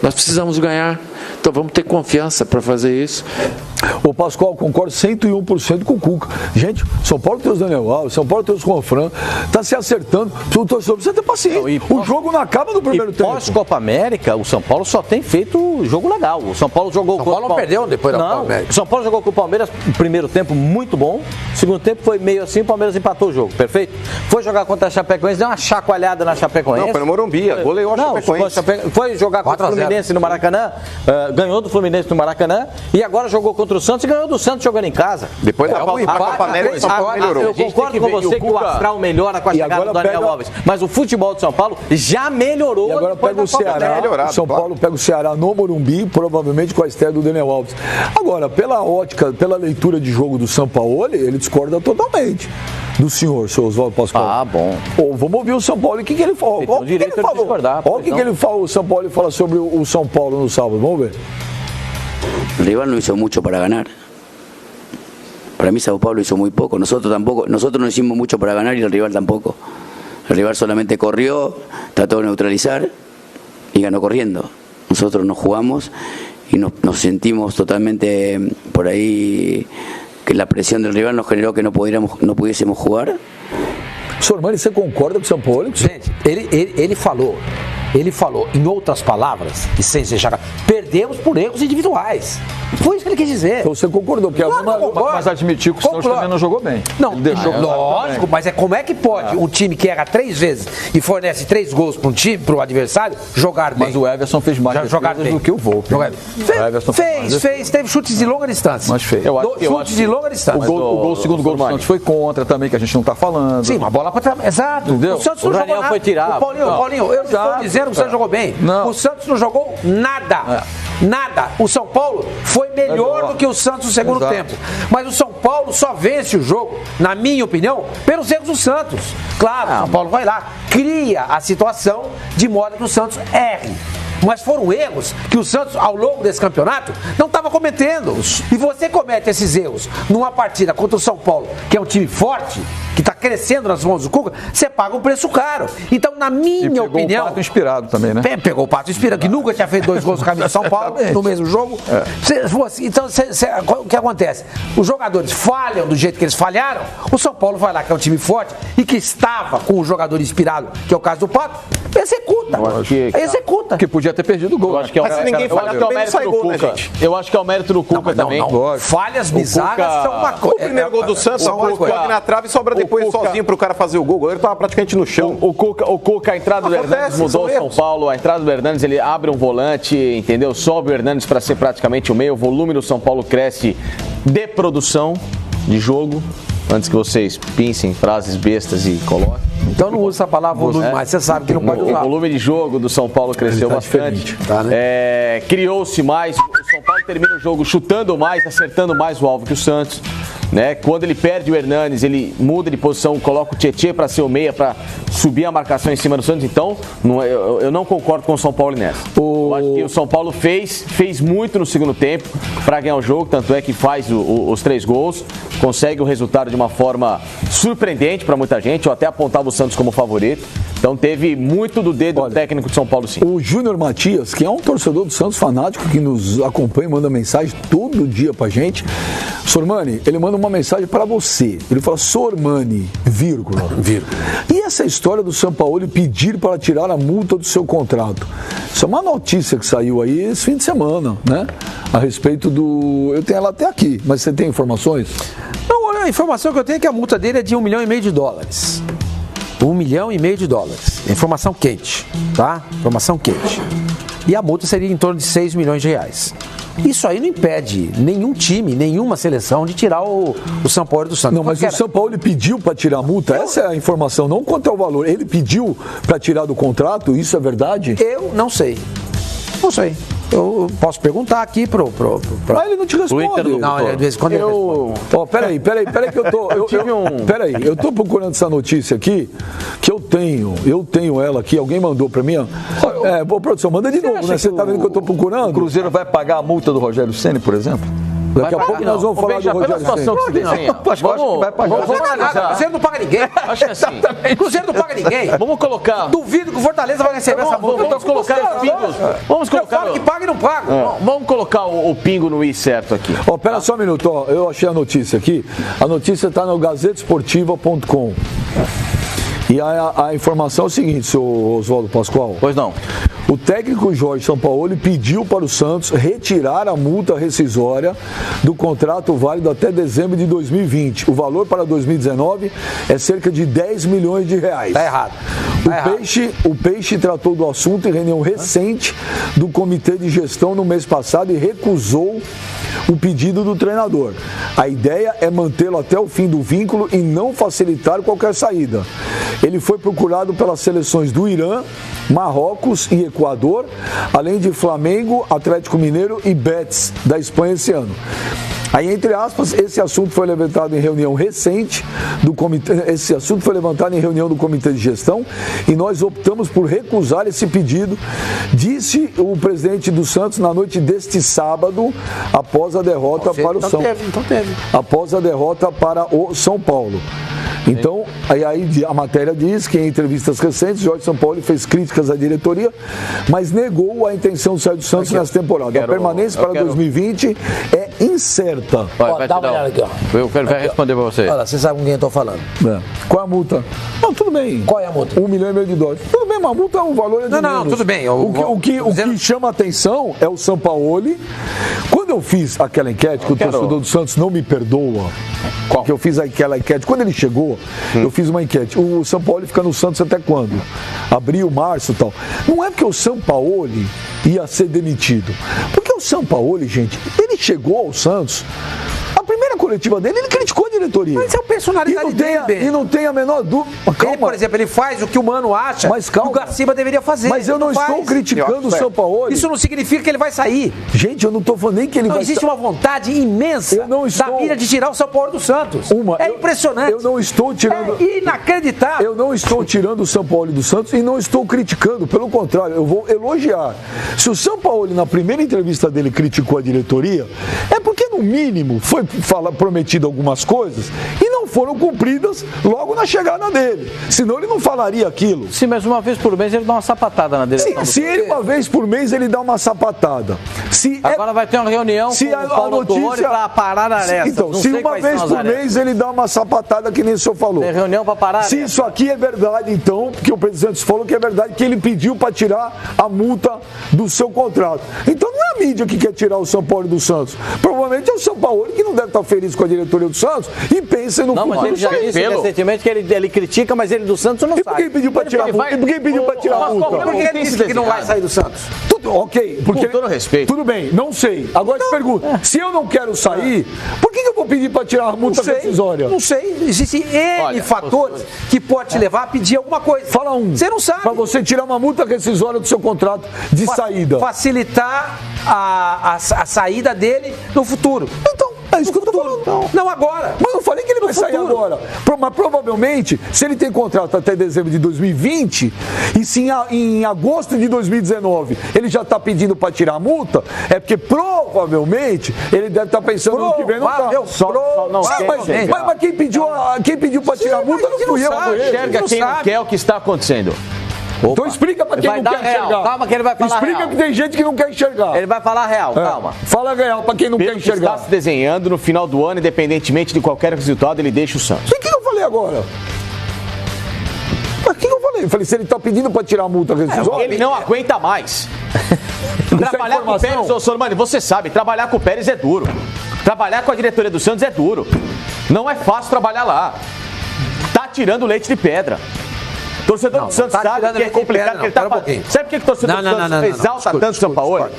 nós precisamos ganhar, então vamos ter confiança para fazer isso. Ô Pascoal, concordo 101% com o Cuca. Gente, São Paulo tem os Daniel Alves, São Paulo tem os Juanfran, tá se acertando. O torcedor precisa ter paciência. O jogo não acaba no primeiro tempo. Pós-Copa América, o São Paulo só tem feito jogo legal. O São Paulo jogou com o Palmeiras. São Paulo não perdeu depois da Copa América. O São Paulo jogou com o Palmeiras no primeiro tempo muito bom. Segundo tempo foi meio assim, o Palmeiras empatou o jogo, perfeito? Foi jogar contra a Chapecoense, deu uma chacoalhada na Chapecoense. Não, foi no Morumbi, goleou a Chapecoense. Foi jogar contra o Fluminense no Maracanã, ganhou do Fluminense no Maracanã e agora jogou contra o Santos e ganhou do Santos jogando em casa. Depois da Copa América, o São Paulo melhorou. Eu concordo com você que o astral melhora com a chegada do Daniel Alves, mas o futebol de São Paulo já melhorou. E agora pega o Ceará, o São Paulo pega o Ceará no Morumbi, provavelmente com a estreia do Daniel Alves. Agora, pela ótica, pela leitura de jogo do Sampaoli, ele discorda totalmente. do senhor, seu Oswaldo Pascoal. Ah, bom. Vamos ouvir o São Paulo. O que ele falou? Tem o direito de discordar. Olha o que ele falou, o São Paulo fala sobre o São Paulo no sábado. Vamos ver. El rival no hizo mucho para ganar. Para mí Sao Paulo hizo muy poco. Nosotros tampoco. Nosotros no hicimos mucho para ganar y el rival tampoco. El rival solamente corrió, trató de neutralizar y ganó corriendo. Nosotros nos jugamos y nos sentimos totalmente por ahí que la presión del rival nos generó que no pudiésemos jugar. Sormani, você concorda com o São Paulo? Gente, ele falou, em outras palavras, e sem ser chato, perdemos por erros individuais. Foi isso que ele quis dizer. Então você concordou, porque mas admitiu que o Santos também não jogou bem. Não, lógico, mas como é que pode um time que erra 3 vezes e fornece 3 gols para o adversário jogar bem? Mas o Everson fez mais defesas do que o Volpe. Teve chutes de longa distância. Mas fez. Chutes de longa distância. O segundo gol do Santos foi contra também, que a gente não está falando. Sim, uma bola para trás. Exato. Entendeu? O Santos não jogou nada. Foi tirado. Paulinho, eu estou dizendo que o Santos jogou bem. Não. O Santos não jogou nada. Nada. O São Paulo foi melhor do que o Santos no segundo tempo. Mas o São Paulo só vence o jogo, na minha opinião, pelos erros do Santos. Claro, o São Paulo vai lá, cria a situação de modo que o Santos erre. Mas foram erros que o Santos, ao longo desse campeonato, não estava cometendo. E você comete esses erros numa partida contra o São Paulo, que é um time forte, que está crescendo nas mãos do Cuca, você paga um preço caro. Então, na minha opinião... Pegou o Pato inspirado também, né? Pegou o Pato inspirado, que nunca tinha feito 2 gols no caminho de São Paulo no mesmo jogo. Então, o que acontece? Os jogadores falham do jeito que eles falharam, o São Paulo vai lá, que é um time forte, e que estava com o jogador inspirado, que é o caso do Pato, executa. Que podia ter perdido o gol. Eu acho que é o mérito do Cuca. Eu acho que é o mérito do Cuca também. Falhas bizarras são uma coisa. O primeiro gol do Santos, o Cuca na trave e sobra depois sozinho pro cara fazer o gol. O goleiro tava praticamente no chão. O Cuca, a entrada do Hernandes mudou o São Paulo. A entrada do Hernandes, ele abre um volante, entendeu? Sobe o Hernandes para ser praticamente o meio. O volume do São Paulo cresce de produção de jogo. Antes que vocês pincem frases bestas e coloquem. Então não usa essa palavra volume mais, você sabe que não pode usar. O volume de jogo do São Paulo cresceu bastante. Tá, né? Criou-se mais. O São Paulo termina o jogo chutando mais, acertando mais o alvo que o Santos. Né? Quando ele perde o Hernanes, ele muda de posição, coloca o Tietê para ser o meia, para subir a marcação em cima do Santos. Então, eu não concordo com o São Paulo nessa. Eu acho que o São Paulo fez muito no segundo tempo para ganhar o jogo, tanto é que faz os 3 gols, consegue o resultado de uma forma surpreendente para muita gente. Eu até apontava o Santos como favorito. Então teve muito do dedo do técnico de São Paulo, sim. O Júnior Matias, que é um torcedor do Santos fanático, que nos acompanha, manda mensagem todo dia pra gente. Sormani, ele manda uma mensagem para você. Ele fala, Sormani, vírgula. E essa história do São Paulo pedir para tirar a multa do seu contrato? Isso é uma notícia que saiu aí esse fim de semana, né? A respeito do... Eu tenho ela até aqui, mas você tem informações? Não, a informação que eu tenho é que a multa dele é de $1,5 milhão. $1,5 milhão. Informação quente, tá? Informação quente. E a multa seria em torno de R$6 milhões. Isso aí não impede nenhum time, nenhuma seleção de tirar o São Paulo do Santos. Não, mas o São Paulo pediu para tirar a multa? Essa é a informação, não quanto é o valor. Ele pediu para tirar do contrato, isso é verdade? Eu não sei. Não sei. Eu posso perguntar aqui pro... Mas ele não te responde. Não, de vez em quando ele responde. Ó, peraí que eu tô... Peraí, eu tô procurando essa notícia aqui, que eu tenho ela aqui, alguém mandou pra mim, ó. Produção, manda de novo, né? Você tá vendo que eu tô procurando? O Cruzeiro vai pagar a multa do Rogério Ceni, por exemplo? Daqui a pouco nós vamos falar do Rogério Ceni. Acho que vai pagar. O Cruzeiro não paga ninguém. Acho que assim. O Cruzeiro não paga ninguém. Vamos colocar. Duvido que o Fortaleza vai receber essa multa. Vamos colocar os pingos. Vamos colocar. Que paga e não paga. Vamos colocar o pingo no i certo aqui. Ó, pera só um minuto, ó. Eu achei a notícia aqui. A notícia está no gazetesportiva.com. E a informação é o seguinte, seu Oswaldo Pascoal. Pois não. O técnico Jorge Sampaoli pediu para o Santos retirar a multa rescisória do contrato válido até dezembro de 2020. O valor para 2019 é cerca de R$10 milhões. Tá errado. O Peixe tratou do assunto em reunião recente do Comitê de Gestão no mês passado e recusou o pedido do treinador. A ideia é mantê-lo até o fim do vínculo e não facilitar qualquer saída. Ele foi procurado pelas seleções do Irã, Marrocos e Equador, além de Flamengo, Atlético Mineiro e Betis da Espanha esse ano. Aí, entre aspas, esse assunto foi levantado em reunião recente do comitê, do comitê de gestão e nós optamos por recusar esse pedido, disse o presidente do Santos na noite deste sábado, após a derrota para o São Paulo. Após a derrota para o São Paulo. Então, aí a matéria diz que em entrevistas recentes, Jorge Sampaoli fez críticas à diretoria, mas negou a intenção de sair do Santos nessa temporada. A permanência para 2020 é incerta. Dá uma olhada aqui, ó. Eu quero responder para você. Olha, você sabe com quem eu estou falando. Qual é a multa? Não, tudo bem. Qual é a multa? 1,5 milhão de dólares. Tudo bem, mas a multa, o valor é de Não, tudo bem. O que chama a atenção é o Sampaoli. Quando eu fiz aquela enquete, que o torcedor do Santos não me perdoa, que eu fiz aquela enquete, quando ele chegou, eu fiz uma enquete. O Sampaoli fica no Santos até quando? Abril, março e tal. Não é porque o Sampaoli ia ser demitido. Porque o Sampaoli, gente, ele chegou ao Santos, a primeira coletiva dele, ele criticou a diretoria. Mas é a personalidade dele. E não tem a menor dúvida. Ele, por exemplo, ele faz o que o Mano acha que o Gaciba deveria fazer. Mas eu não estou criticando o Sampaoli. Isso não significa que ele vai sair. Gente, eu não estou falando nem que ele vai sair. Existe uma vontade imensa da mídia de tirar o Sampaoli do Santos. Impressionante. Eu não estou tirando... É inacreditável. Eu não estou tirando o Sampaoli do Santos e não estou criticando. Pelo contrário, eu vou elogiar. Se o Sampaoli, na primeira entrevista dele, criticou a diretoria, é porque, no mínimo, foi prometido algumas coisas e não foram cumpridas logo na chegada dele. Senão ele não falaria aquilo. Sim, mas uma vez por mês ele dá uma sapatada na direção. Se ele uma vez por mês ele dá uma sapatada. Agora vai ter uma reunião com o Paulo Tuori para parar a aresta. Então, se uma vez por mês ele dá uma sapatada, que nem o senhor falou. Tem reunião para parar. Se isso aqui é verdade, então, porque o presidente falou que é verdade, que ele pediu para tirar a multa do seu contrato. Então não é a mídia que quer tirar o Sampaoli do Santos. Provavelmente é o Sampaoli que não deve estar feliz com a diretoria do Santos e pensa no futuro. Não, mas ele já disse recentemente que ele critica, mas ele do Santos não sai. E por que ele pediu para tirar a multa? E por que ele pediu para tirar a multa? Por que ele disse que não vai sair do Santos? Ok, porque... Com todo respeito. Tudo bem, não sei. Agora eu te pergunto, se eu não quero sair, por que eu vou pedir para tirar a multa rescisória? Não sei. Existem N fatores que pode te levar a pedir alguma coisa. Fala um. Você não sabe. Para você tirar uma multa rescisória do seu contrato de saída. Facilitar a saída dele no futuro. Então, é isso que eu tô falando. Não agora. Mas eu falei que ele vai sair agora. Mas provavelmente, se ele tem contrato até dezembro de 2020, e se em agosto de 2019 ele já está pedindo para tirar a multa, é porque provavelmente ele deve estar pensando no que vem no carro. Mas quem pediu para tirar a multa não fui eu. Enxerga quem não quer o que está acontecendo. Opa. Então explica pra quem não quer enxergar. Calma que ele vai falar Explica real. Que tem gente que não quer enxergar. Ele vai falar real, calma. Fala real pra quem não quer enxergar. Está se desenhando no final do ano, independentemente de qualquer resultado, ele deixa o Santos. E o que eu falei agora? Mas o que eu falei? Eu falei, se ele tá pedindo pra tirar a multa rescisória... Ele não aguenta mais. Trabalhar com o Pérez, ô Sormani, você sabe, trabalhar com o Pérez é duro. Trabalhar com a diretoria do Santos é duro. Não é fácil trabalhar lá. Tá tirando leite de pedra. Torcedor do Santos sabe que é complicado que ele tá fazendo. Sabe por que o torcedor do Santos exalta tanto o Sampaoli?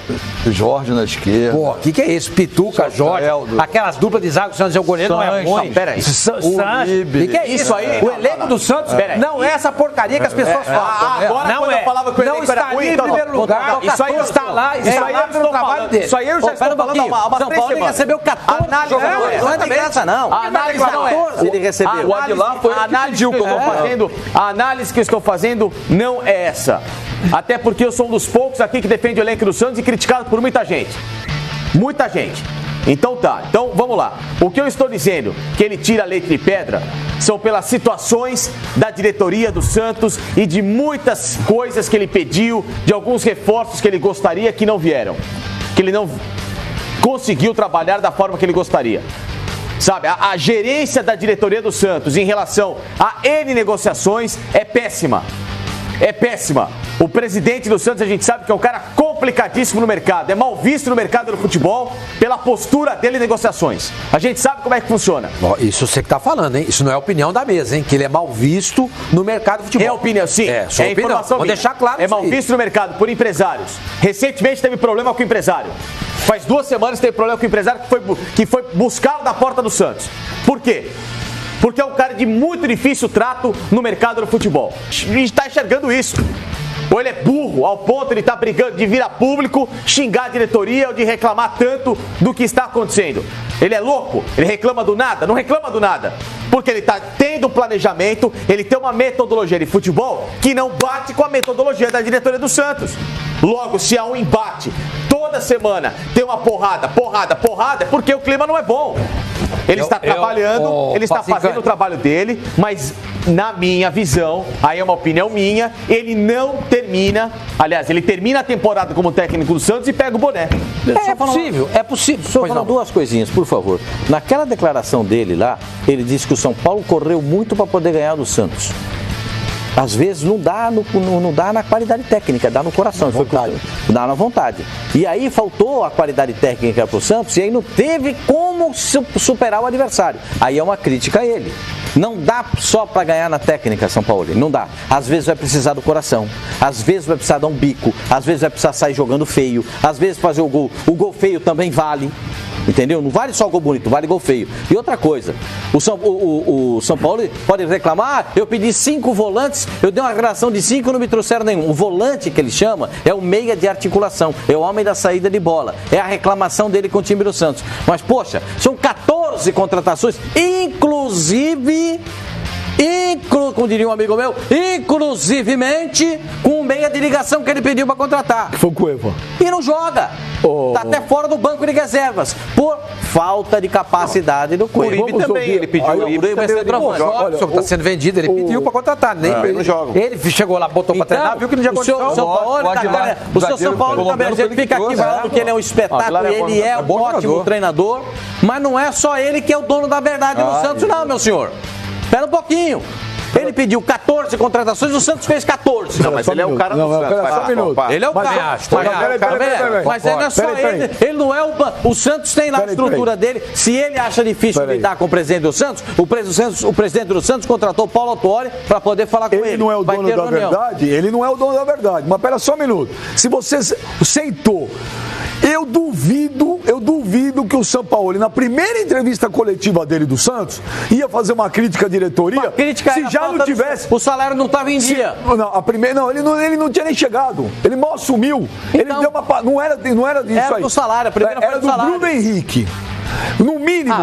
Jorge na esquerda. Pô, o que é isso? Pituca, Jorge. Aquelas duplas de zaga do Santos, o goleiro não é ruim. Peraí. O que é isso aí? O elenco do Santos não é essa porcaria que as pessoas falam. Agora, quando eu falava que o elenco era ruim, em primeiro lugar. Isso aí está lá pelo trabalho dele. Isso aí eu já estou falando há umas 3 semanas. Ele recebeu 14 jogadores. Não é de graça, não. A análise não é. Ele recebeu. O Aguilar foi ele que pediu que eu tô fazendo. A análise que eu estou fazendo não é essa. Até porque eu sou um dos poucos aqui que defende o elenco do Santos e criticado por muita gente. Muita gente. Então tá, então vamos lá. O que eu estou dizendo que ele tira leite de pedra são pelas situações da diretoria do Santos e de muitas coisas que ele pediu, de alguns reforços que ele gostaria que não vieram. Que ele não conseguiu trabalhar da forma que ele gostaria. Sabe, a gerência da diretoria do Santos em relação a N negociações é péssima. É péssima. O presidente do Santos, a gente sabe que é um cara complicadíssimo no mercado. É mal visto no mercado do futebol pela postura dele em negociações. A gente sabe como é que funciona. Isso você que tá falando, hein? Isso não é opinião da mesa, hein? Que ele é mal visto no mercado do futebol. É opinião, sim. É informação. Vou deixar claro. É mal visto no mercado por empresários. Recentemente teve problema com o empresário. Faz 2 semanas teve problema com o empresário que foi buscá-lo da porta do Santos. Por quê? Porque é um cara de muito difícil trato no mercado do futebol. A gente está enxergando isso. Ou ele é burro ao ponto de ele estar brigando de vir a público, xingar a diretoria ou de reclamar tanto do que está acontecendo. Ele é louco? Ele reclama do nada? Não reclama do nada. Porque ele está tendo um planejamento, ele tem uma metodologia de futebol que não bate com a metodologia da diretoria do Santos. Logo, se há um embate, toda semana tem uma porrada, é porque o clima não é bom. Ele está trabalhando, ele está fazendo o trabalho dele, mas na minha visão, aí é uma opinião minha, ele não termina, aliás, ele termina a temporada como técnico do Santos e pega o boné. É possível. Só falar duas coisinhas, por favor. Naquela declaração dele lá, ele disse que o São Paulo correu muito para poder ganhar do Santos. Às vezes não dá na qualidade técnica, dá no coração, dá na vontade. E aí faltou a qualidade técnica para o Santos e aí não teve como superar o adversário. Aí é uma crítica a ele. Não dá só para ganhar na técnica, São Paulo, não dá. Às vezes vai precisar do coração, às vezes vai precisar dar um bico, às vezes vai precisar sair jogando feio, às vezes fazer o gol feio também vale. Entendeu? Não vale só gol bonito, vale gol feio. E outra coisa, o São Paulo pode reclamar, eu pedi 5 volantes, eu dei uma relação de 5 e não me trouxeram nenhum. O volante que ele chama é o meia de articulação, é o homem da saída de bola. É a reclamação dele com o time do Santos. Mas, poxa, são 14 contratações, inclusive, como diria um amigo meu, inclusivemente com o meia de ligação que ele pediu para contratar. Foi o Cueva. E não joga. Tá até fora do banco de reservas, por falta de capacidade do Cueva. O Uribe também, ele pediu. O Uribe vai ser o jogo está sendo vendido, ele pediu para contratar. Nem não joga. Ele chegou lá, botou para treinar, viu que não tinha condição. O seu São Paulo também, a gente fica aqui falando que ele é um espetáculo, ele é um ótimo treinador, mas não é só ele que é o dono da verdade no Santos, não, meu senhor. Espera um pouquinho. Ele pediu 14 contratações, o Santos fez 14. Não, mas ele é o cara do Santos. Só um minuto. Ele é o cara. Mas não é só ele. Ele não é o Santos tem lá a estrutura dele. Se ele acha difícil lidar com o presidente do Santos, o presidente do Santos contratou o Paulo Autuori para poder falar com ele. Ele não é o dono da verdade? Ele não é o dono da verdade. Mas pera só um minuto. Se você aceitou, eu duvido que o Sampaoli, na primeira entrevista coletiva dele do Santos, ia fazer uma crítica à diretoria. Se já não tivesse. O salário não estava em dia. Ele não tinha nem chegado. Ele mal assumiu. Ele deu uma. Não era disso era aí. Do salário, a primeira era do salário. Bruno Henrique. No mínimo,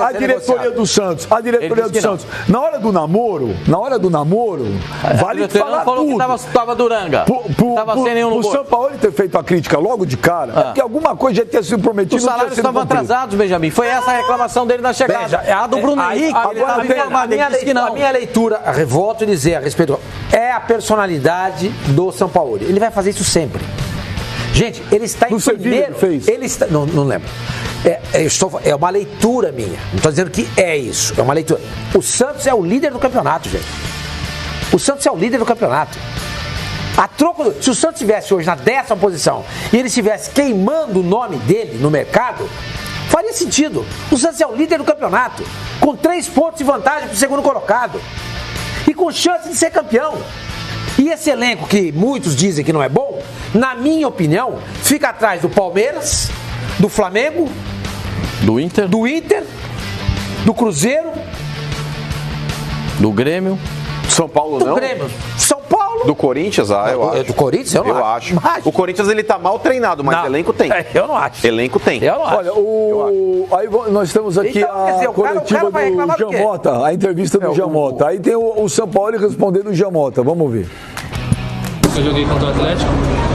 a diretoria do Santos, na hora do namoro, vale falar falou tudo. Que tava Duranga, tava sem nenhum o Sampaoli ter feito a crítica logo de cara, é porque alguma coisa já tinha sido prometido. Os salários estavam atrasados, Benjamin, foi essa a reclamação dele na chegada. A do Bruno Henrique, a minha leitura, volto a dizer a respeito, é a personalidade do Sampaoli. Ele vai fazer isso sempre. Gente, ele está em primeiro. Ele está, não lembro. É uma leitura minha. Não estou dizendo que é isso. É uma leitura. O Santos é o líder do campeonato, gente. O Santos é o líder do campeonato. Se o Santos estivesse hoje na 10ª posição e ele estivesse queimando o nome dele no mercado, faria sentido. O Santos é o líder do campeonato, com 3 pontos de vantagem para o segundo colocado e com chance de ser campeão. E esse elenco que muitos dizem que não é bom, na minha opinião, fica atrás do Palmeiras, do Flamengo, do Inter, do Cruzeiro, do Grêmio, São Paulo não. Do Grêmio, São Paulo. Do Corinthians, eu acho. Do Corinthians, eu não acho. O Corinthians ele tá mal treinado, mas elenco tem. Eu não acho. Elenco tem. Eu não acho. Olha, aí nós temos aqui a coletiva do Jamota, a entrevista do Jamota. Aí tem o Sampaoli respondendo o Jamota. Vamos ver. Eu joguei contra o Atlético,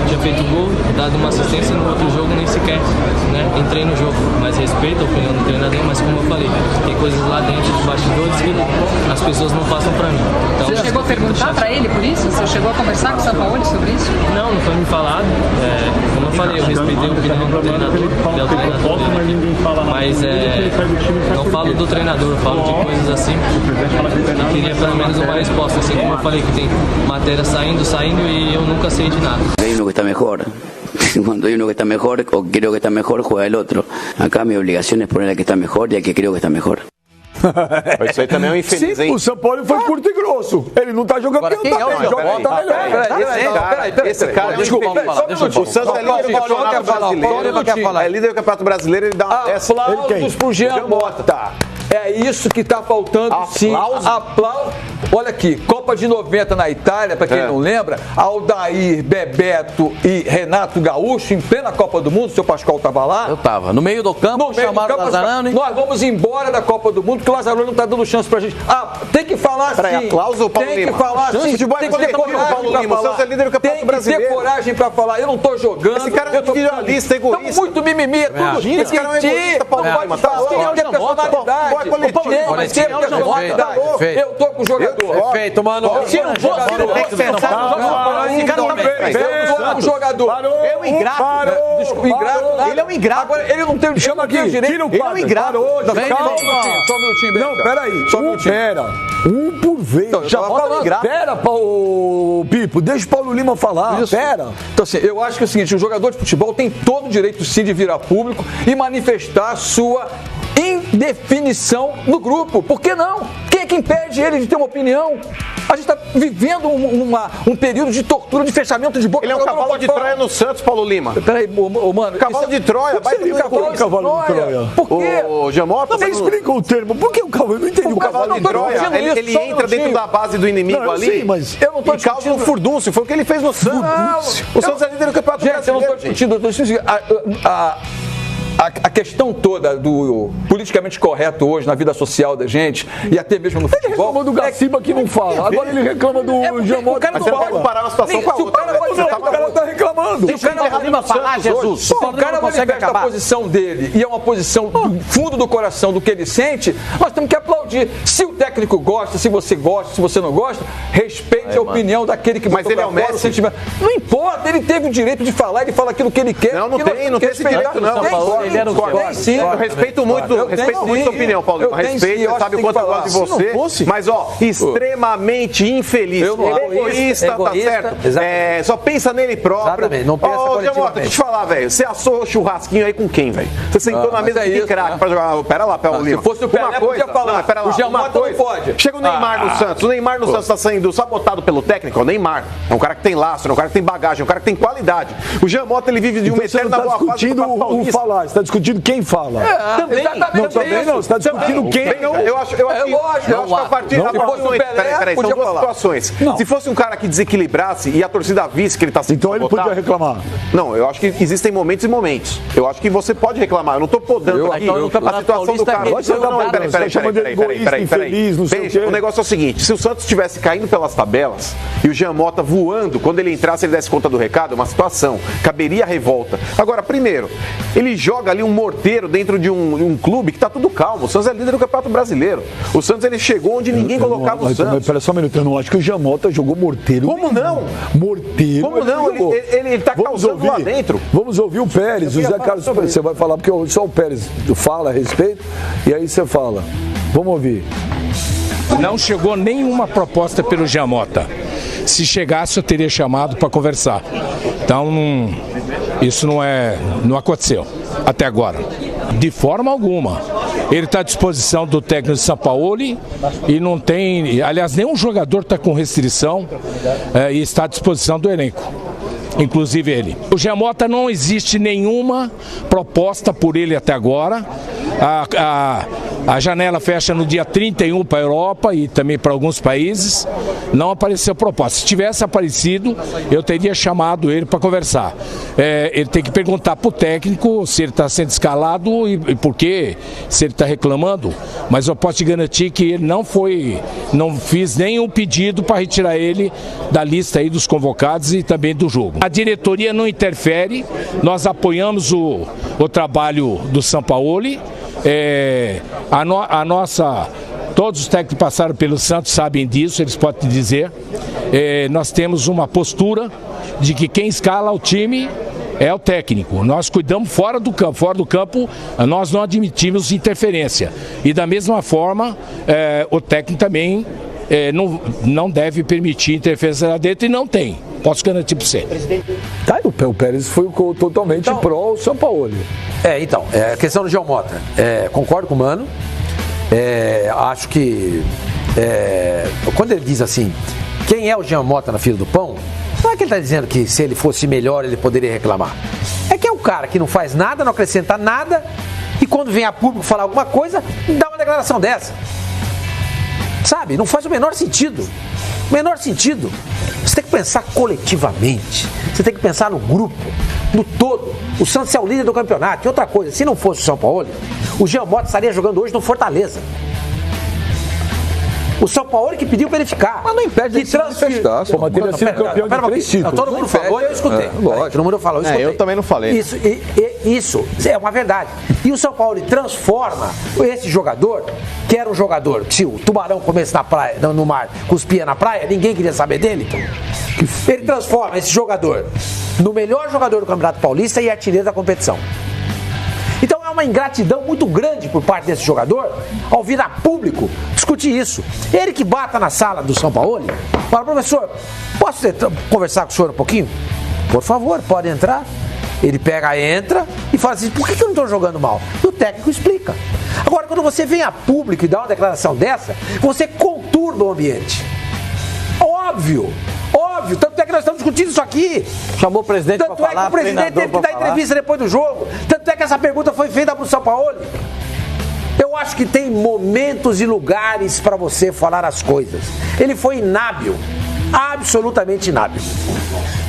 tinha feito gol, dado uma assistência, no outro jogo nem sequer, entrei no jogo. Mas respeito a opinião do treinador, mas como eu falei, tem coisas lá dentro dos bastidores que as pessoas não passam pra mim. Então, você chegou a perguntar pra ele por isso? Você chegou a conversar com o Sampaoli sobre isso? Não foi me falado. Como eu falei, eu respeitei a opinião do treinador, ele é o treinador dele, mas não falo do treinador, eu falo de coisas assim. E queria pelo menos uma resposta, assim como eu falei, que tem matéria saindo e eu nunca sei de nada. Hay uno que está mejor. Cuando hay uno que está mejor o creo que está mejor, juega el otro. Acá mi obligación es poner al que está mejor y al que creo que está mejor. Isso aí também é um infeliz, hein? O Sampaoli foi curto e grosso. Ele não tá jogando porque não tá melhor. Esse cara, desculpa, o Santos é líder do campeonato brasileiro. É líder do campeonato brasileiro, ele dá uma dessa. Aplausos pro Jean Mota. É isso que tá faltando, sim. Aplausos. Olha aqui, Copa de 90 na Itália, para quem não lembra, Aldair, Bebeto e Renato Gaúcho, em plena Copa do Mundo, o seu Pascoal estava lá. Eu estava. No meio do campo, chamaram o Lazzaroni. Nós vamos embora da Copa do Mundo, porque o Lazzaroni não está dando chance pra gente. Tem que falar assim. Peraí, aplauso ao Paulo Lima. Tem que falar assim. Tem que ter coragem pra falar. Você é líder do Campeonato Brasileiro. Tem que ter coragem pra falar. Eu não tô jogando. Esse cara é individualista, egoísta. Estamos muito mimimi, é tudo. Esse cara é um egoísta, Paulo Lima. Não pode ter personalidade. Mas tem personalidade. Eu tô com o jogador. Perfeito, mano. Se não fosse, tem que pensar no jogador. Esse cara eu tô com o jogador. É um ingrato. Ele é um ingrato. Agora, ele não tem o direito. Ele é um ingrato. Só um minutinho, não, peraí. Só um minutinho. Um por vez. Então, já falando. Pera, Pipo, deixa o Paulo Lima falar. Isso. Pera. Então, assim, eu acho que é o seguinte, o jogador de futebol tem todo o direito, sim, de vir a público e manifestar a sua indefinição no grupo. Por que não? Quem é que impede ele de ter uma opinião? A gente está vivendo um período de tortura, de fechamento de boca. Ele é um cavalo de Troia no Santos, Paulo Lima. Peraí, mano. Cavalo de Troia. Vai ter cavalo de Troia. Por quê? O Jamota... Você explica o termo. Por que o cavalo? Eu não entendi. O cavalo de Troia, ele entra dentro da base do inimigo ali. Sim, mas eu não tô e causa um furdúncio. Foi o que ele fez no Santos. O Santos é líder do Campeonato Brasileiro. Gente, eu não estou discutindo. Eu tô discutindo a questão toda do politicamente correto hoje na vida social da gente e até mesmo no futebol. Ele reclama do Gaciba que não fala. Agora ele reclama do Jamota. Mas você não vai comparar uma situação com a outra. O cara tá reclamando. Deixa o Paulo Lima falar, Jesus. Se o cara manifesta a posição dele e é uma posição do fundo do coração do que ele sente, nós temos que aplaudir. Se o técnico gosta, se você gosta, se você não gosta, respeite a opinião daquele que mas ele é o Messi. Não importa, ele teve o direito de falar, ele fala aquilo que ele quer. Não tem esse direito, não. Eu respeito muito a sua opinião, Paulo. Respeito, sabe o quanto eu gosto de você. Mas, extremamente infeliz. Egoísta, tá certo? Só pensa nele próprio. Exatamente, não pensa coletivamente. Deixa eu te falar, velho. Você assou o churrasquinho aí com quem, velho? Você sentou na mesa de craque pra jogar. Pera lá, Paulo Lima. Se fosse o Pelé, podia falar. Pera lá. O Jamota não pode. Chega o Neymar no Santos. O Neymar no Santos tá sendo sabotado pelo técnico. É o Neymar. É um cara que tem laço, é um cara que tem bagagem, é um cara que tem qualidade. O Jamota, ele vive de uma eterna boa fase. Você está discutindo quem fala. Também. Não, você está discutindo quem. Eu acho que a partir da Peraí, são duas situações. Se fosse um cara que desequilibrasse e a torcida visse que ele está sendo então ele podia reclamar. Não, eu acho que existem momentos e momentos. Eu acho que você pode reclamar. Eu não estou podando aqui a situação do cara. Peraí. O negócio é o seguinte: se o Santos estivesse caindo pelas tabelas e o Jamota voando, quando ele entrasse, ele desse conta do recado, é uma situação. Caberia a revolta. Agora, primeiro, ele joga ali um morteiro dentro de um clube que está tudo calmo. O Santos é líder do Campeonato Brasileiro. O Santos ele chegou onde ninguém colocava o Santos. Pera só um minuto, eu não acho que o Jamota jogou morteiro. Como não? Morteiro. Como não? Ele está causando lá dentro. Vamos ouvir o Pérez, o Zé Carlos. Você vai falar, porque só o Pérez fala a respeito, e aí você fala. Vamos ouvir. Não chegou nenhuma proposta pelo Jamota. Se chegasse, eu teria chamado para conversar. Então, isso não aconteceu até agora. De forma alguma. Ele está à disposição do técnico de Sampaoli e não tem... Aliás, nenhum jogador está com restrição e está à disposição do elenco. Inclusive ele. O Jamota não existe nenhuma proposta por ele até agora. A janela fecha no dia 31 para a Europa e também para alguns países. Não apareceu proposta. Se tivesse aparecido, eu teria chamado ele para conversar. Ele tem que perguntar para o técnico se ele está sendo escalado e por quê, se ele está reclamando. Mas eu posso te garantir que ele não fiz nenhum pedido para retirar ele da lista aí dos convocados e também do jogo. A diretoria não interfere, nós apoiamos o trabalho do Sampaoli. Todos os técnicos que passaram pelo Santos sabem disso, eles podem te dizer. Nós temos uma postura de que quem escala o time é o técnico. Nós cuidamos fora do campo. Fora do campo, nós não admitimos interferência. E da mesma forma, o técnico também não deve permitir interferência lá dentro e não tem. Posso garantir para você. O Pérez foi totalmente pró São Paulo. A questão do Jamota. Concordo com o Mano. Acho que quando ele diz assim, quem é o Jamota na fila do pão, não é que ele está dizendo que se ele fosse melhor ele poderia reclamar. É que é um cara que não faz nada, não acrescenta nada e quando vem a público falar alguma coisa, dá uma declaração dessa. Sabe? Não faz o menor sentido. Menor sentido. Você tem que pensar coletivamente. Você tem que pensar no grupo, no todo. O Santos é o líder do campeonato. E outra coisa, se não fosse o São Paulo, o Jean Mota estaria jogando hoje no Fortaleza. O São Paulo que pediu para ele ficar. Mas não impede de se manifestar. Mas teria sido campeão de 3 títulos. Todo mundo falou, eu escutei. Todo mundo falou, eu escutei. Eu também não falei. Isso é uma verdade. E o São Paulo transforma esse jogador, que era um jogador, se o Tubarão comesse na praia, no mar, cuspia na praia, ninguém queria saber dele. Ele transforma esse jogador no melhor jogador do Campeonato Paulista e artilheiro da competição. Então é uma ingratidão muito grande por parte desse jogador ao vir a público discutir isso. Ele que bata na sala do São Paulo, fala: professor, posso conversar com o senhor um pouquinho? Por favor, pode entrar. Ele entra e fala assim: por que eu não estou jogando mal? E o técnico explica. Agora, quando você vem a público e dá uma declaração dessa, você conturba o ambiente. Óbvio, tanto é que nós estamos discutindo isso aqui. Chamou o presidente para falar. Tanto é que o presidente teve que dar entrevista depois do jogo. Tanto é que essa pergunta foi feita para o São Paulo. Eu acho que tem momentos e lugares para você falar as coisas. Ele foi inábil, absolutamente inábil.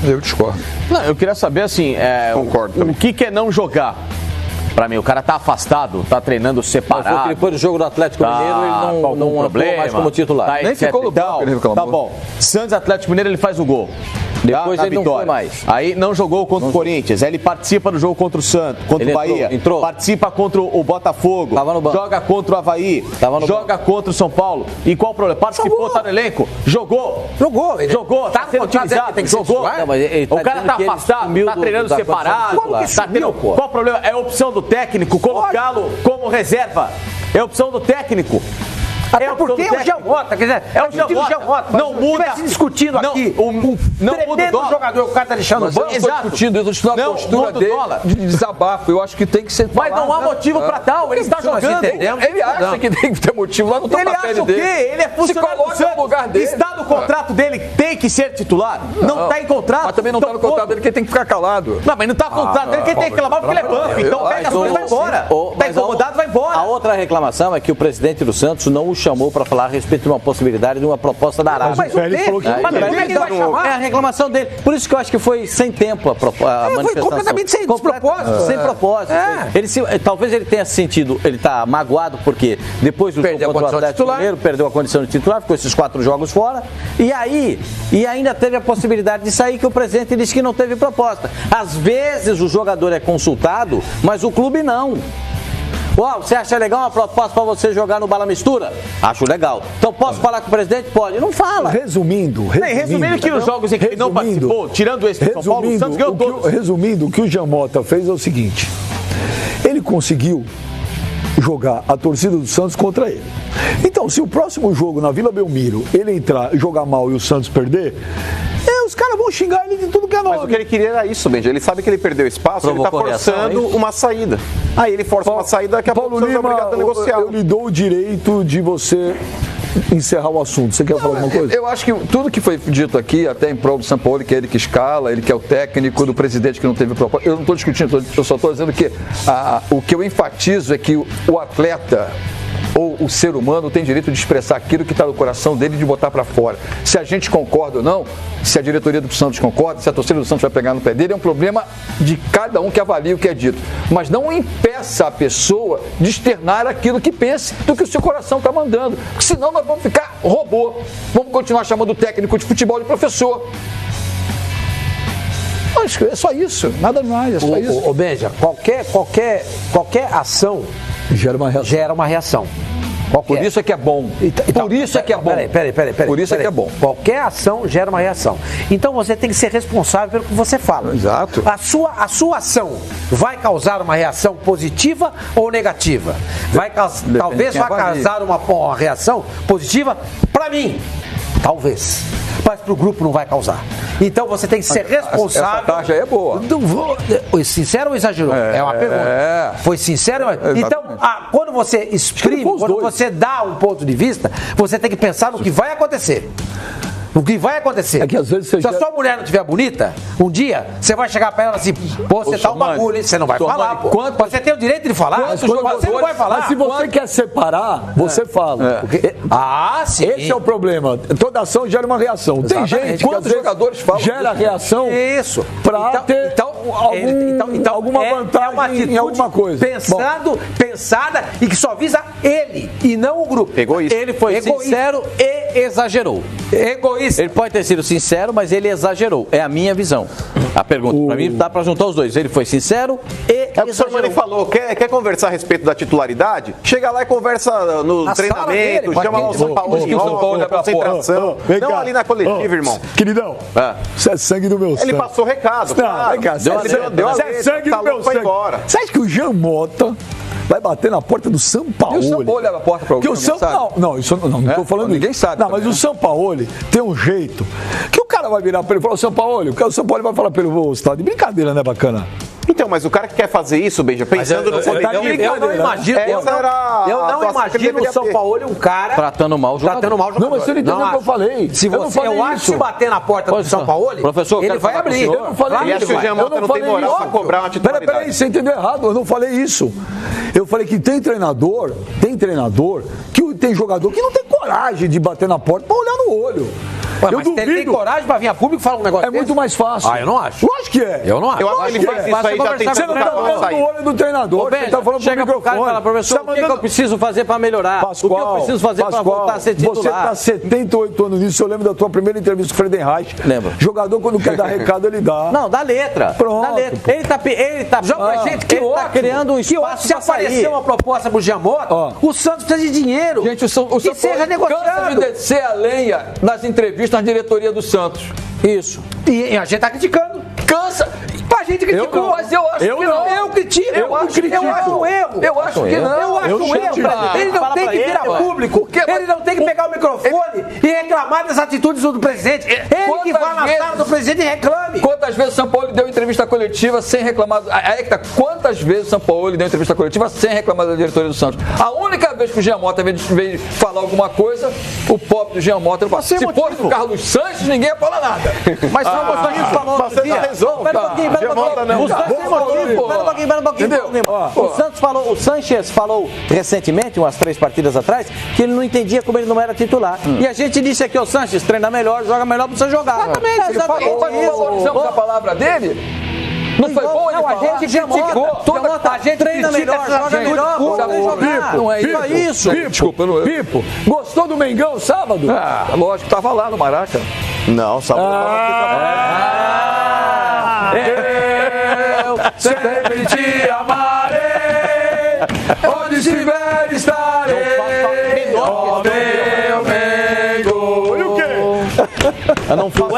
Eu discordo. Não, eu queria saber assim, Concordo o que é não jogar? Pra mim, o cara tá afastado, tá treinando separado. Depois do jogo do Atlético Mineiro, ele não atuou mais como titular. Tá, nem ficou no banco, ele reclamou. Tá bom. Santos Atlético Mineiro, ele faz o gol. Depois ele não foi mais. Aí não jogou contra o Corinthians. Aí ele participa do jogo contra o Santos, contra o Bahia. Entrou. Participa contra o Botafogo. Tava no banco. Joga contra o Avaí. Joga contra o São Paulo. E qual o problema? Participou, tá no elenco. Jogou. Tá sendo utilizado. Jogou. O cara tá afastado, tá treinando separado. Qual o problema? É a opção do técnico colocá-lo como reserva. É a opção do técnico. Até porque é o Jean Mota, quer dizer, é o Jean Mota. Não muda. Se discutindo aqui, não muda o jogador, o cara tá deixando o banco. Exato. Eu tô discutindo a postura dele de desabafo. Eu acho que tem que ser falado. Mas não há motivo pra tal, ele está jogando. Ele acha que tem que ter motivo lá, não tá na pele dele. Ele acha o quê? Ele é funcionário do Santos. No lugar dele. Está no contrato dele, tem que ser titular. Não tá em contrato. Mas também não tá no contrato dele, que ele tem que ficar calado. Não, mas não tá no contrato dele, que ele tem que reclamar porque ele é banco. Então pega as coisas e vai embora. Tá incomodado, vai embora. A outra reclamação é que o presidente do Santos não o chamou pra falar a respeito de uma possibilidade de uma proposta da Arábia. Mas o Félix falou que é a reclamação dele. Por isso que eu acho que foi sem tempo a manifestação. Foi completamente sem propósito. Sem propósito. Talvez ele tenha sentido, ele tá magoado porque depois do jogo contra o Atlético Mineiro, perdeu a condição de titular, ficou esses 4 jogos fora. E ainda teve a possibilidade de sair, que o presidente disse que não teve proposta. Às vezes o jogador é consultado, mas o clube não. Você acha legal uma proposta para você jogar no Bala Mistura? Acho legal. Então posso falar com o presidente? Pode. Não fala. Resumindo que os jogos em que ele não participou, tirando esse do São Paulo, o Santos ganhou todos. Resumindo, o que o Jean Mota fez é o seguinte: ele conseguiu jogar a torcida do Santos contra ele. Então, se o próximo jogo na Vila Belmiro ele entrar, jogar mal e o Santos perder, os caras vão xingar ele de tudo que é nome. Mas o que ele queria era isso, Benji. Ele sabe que ele perdeu espaço, ele tá forçando uma saída. Aí ele força uma saída, daqui a pouco o Santos é obrigado a negociar. Eu lhe dou o direito de você encerrar o assunto. Você quer falar alguma coisa? Eu acho que tudo que foi dito aqui, até em prol do São Paulo, que é ele que escala, ele que é o técnico, do presidente que não teve proposta. Eu não estou discutindo, eu só estou dizendo que o que eu enfatizo é que o atleta ou o ser humano tem direito de expressar aquilo que está no coração dele e de botar para fora. Se a gente concorda ou não, se a diretoria do Santos concorda, se a torcida do Santos vai pegar no pé dele, é um problema de cada um que avalia o que é dito. Mas não impeça a pessoa de externar aquilo que pense do que o seu coração está mandando. Porque senão nós vamos ficar robô. Vamos continuar chamando o técnico de futebol de professor. É só isso, nada mais, é só isso. Benja, qualquer ação gera uma reação. Por isso é que é bom. Por isso é que é bom. Peraí. Por isso é que é bom. Qualquer ação gera uma reação. Então você tem que ser responsável pelo que você fala. Exato. A sua ação vai causar uma reação positiva ou negativa? Talvez vá causar uma reação positiva para mim. Talvez. Mas para o grupo não vai causar. Então você tem que ser responsável. Essa taxa é boa. Sincero ou exagerou? É uma pergunta. Foi sincero? Então, quando você exprime, quando você dá um ponto de vista, você tem que pensar no que vai acontecer. O que vai acontecer? É que às vezes se a sua mulher não estiver bonita, um dia, você vai chegar pra ela assim, pô, você tá um bagulho, hein? Você não vai falar, pô. Você tem o direito de falar, você não vai falar. Mas se você quer separar, você fala. Sim. Esse é o problema. Toda ação gera uma reação. Tem gente que às vezes jogadores falam gera reação pra ter alguma vantagem em alguma coisa. Pensada e que só visa ele e não o grupo. Egoísta. Ele foi sincero e exagerou. Egoísta. Ele pode ter sido sincero, mas ele exagerou. É a minha visão. A pergunta, pra mim, dá pra juntar os dois. Ele foi sincero e É o que o senhor Mani falou, quer conversar a respeito da titularidade? Chega lá e conversa no treinamento, chama o São Paulo de volta, na concentração. Não ali na coletiva, irmão. Queridão, você é sangue do meu sangue. Ele passou recado. Você é sangue do meu sangue. Você acha que o Jean Mota vai bater na porta do Sampaoli? E o Sampaoli abre a porta para alguém? Não estou falando isso. Ninguém sabe. Não, mas o Sampaoli tem um jeito que o cara vai virar para ele e falar: Sampaoli, o Sampaoli vai falar para ele: você tá de brincadeira, né, bacana? Então, mas o cara que quer fazer isso, Benja, pensando no coletivo... Eu não imagino o São Paulo um cara... Tratando mal o jogador. Não, mas você não entendeu o que eu falei. Eu acho que se bater na porta do São Paulo, professor, ele vai abrir. Eu não falei isso. O Jean Mota não tem moral pra cobrar uma titularidade. Peraí, você entendeu errado. Eu não falei isso. Eu falei que tem treinador que tem jogador que não tem coragem de bater na porta pra olhar no olho. Ué, mas ele tem coragem pra vir a público e falar um negócio desse? Muito mais fácil. Eu não acho. Lógico que é. Eu não acho. Eu acho que ele faz isso aí, já tem você não tá olhando no olho do treinador, você tá falando pro microfone. Cara e fala, professor, o que eu preciso fazer pra melhorar? O que eu preciso fazer pra voltar a ser titular? Você tá 78 anos nisso, eu lembro da tua primeira entrevista com o Friedenreich. Lembro. Jogador, quando quer dar recado, ele dá. Não, dá letra. Pronto. Dá letra. Ele tá criando um espaço. Se aparecer uma proposta pro Jean Mota, o Santos precisa de dinheiro. Gente, o Santos seja negociado. Cansa de descer a lenha nas entrevistas na diretoria do Santos. Isso. E a gente tá criticando. Cansa. A gente criticou, mas eu acho que não. Eu critico. Eu acho um erro. Eu acho que não. Eu acho um erro. Ele não tem que vir a público. Ele não tem que pegar o microfone e reclamar das atitudes do presidente. Ele que vai na sala do presidente e reclame. Quantas vezes o São Paulo deu entrevista coletiva sem reclamar? Aí que tá. Quantas vezes o São Paulo deu entrevista coletiva sem reclamar da diretoria do Santos? A única vez que o Jean Mota veio falar alguma coisa, o pobre do Jean Mota não passou. Se fosse o Carlos Sanches, ninguém ia falar nada. Mas não gostou disso, falou outro dia. O Santos falou, o Sanches falou recentemente, umas 3 partidas atrás, que ele não entendia como ele não era titular. E a gente disse aqui, o Sanches treina melhor, joga melhor, precisa jogar. Exatamente. Ele falou, mas não valorizamos a palavra dele? Não foi bom? Não, a gente criticou. A gente treina melhor, joga melhor, precisa jogar. Não é isso. Desculpa, Pipo, gostou do Mengão sábado? Lógico, tava lá no Maraca. Não, sábado eu sempre te amarei, onde estiver estarei, ó meu Mengo. E o quê? Eu não faço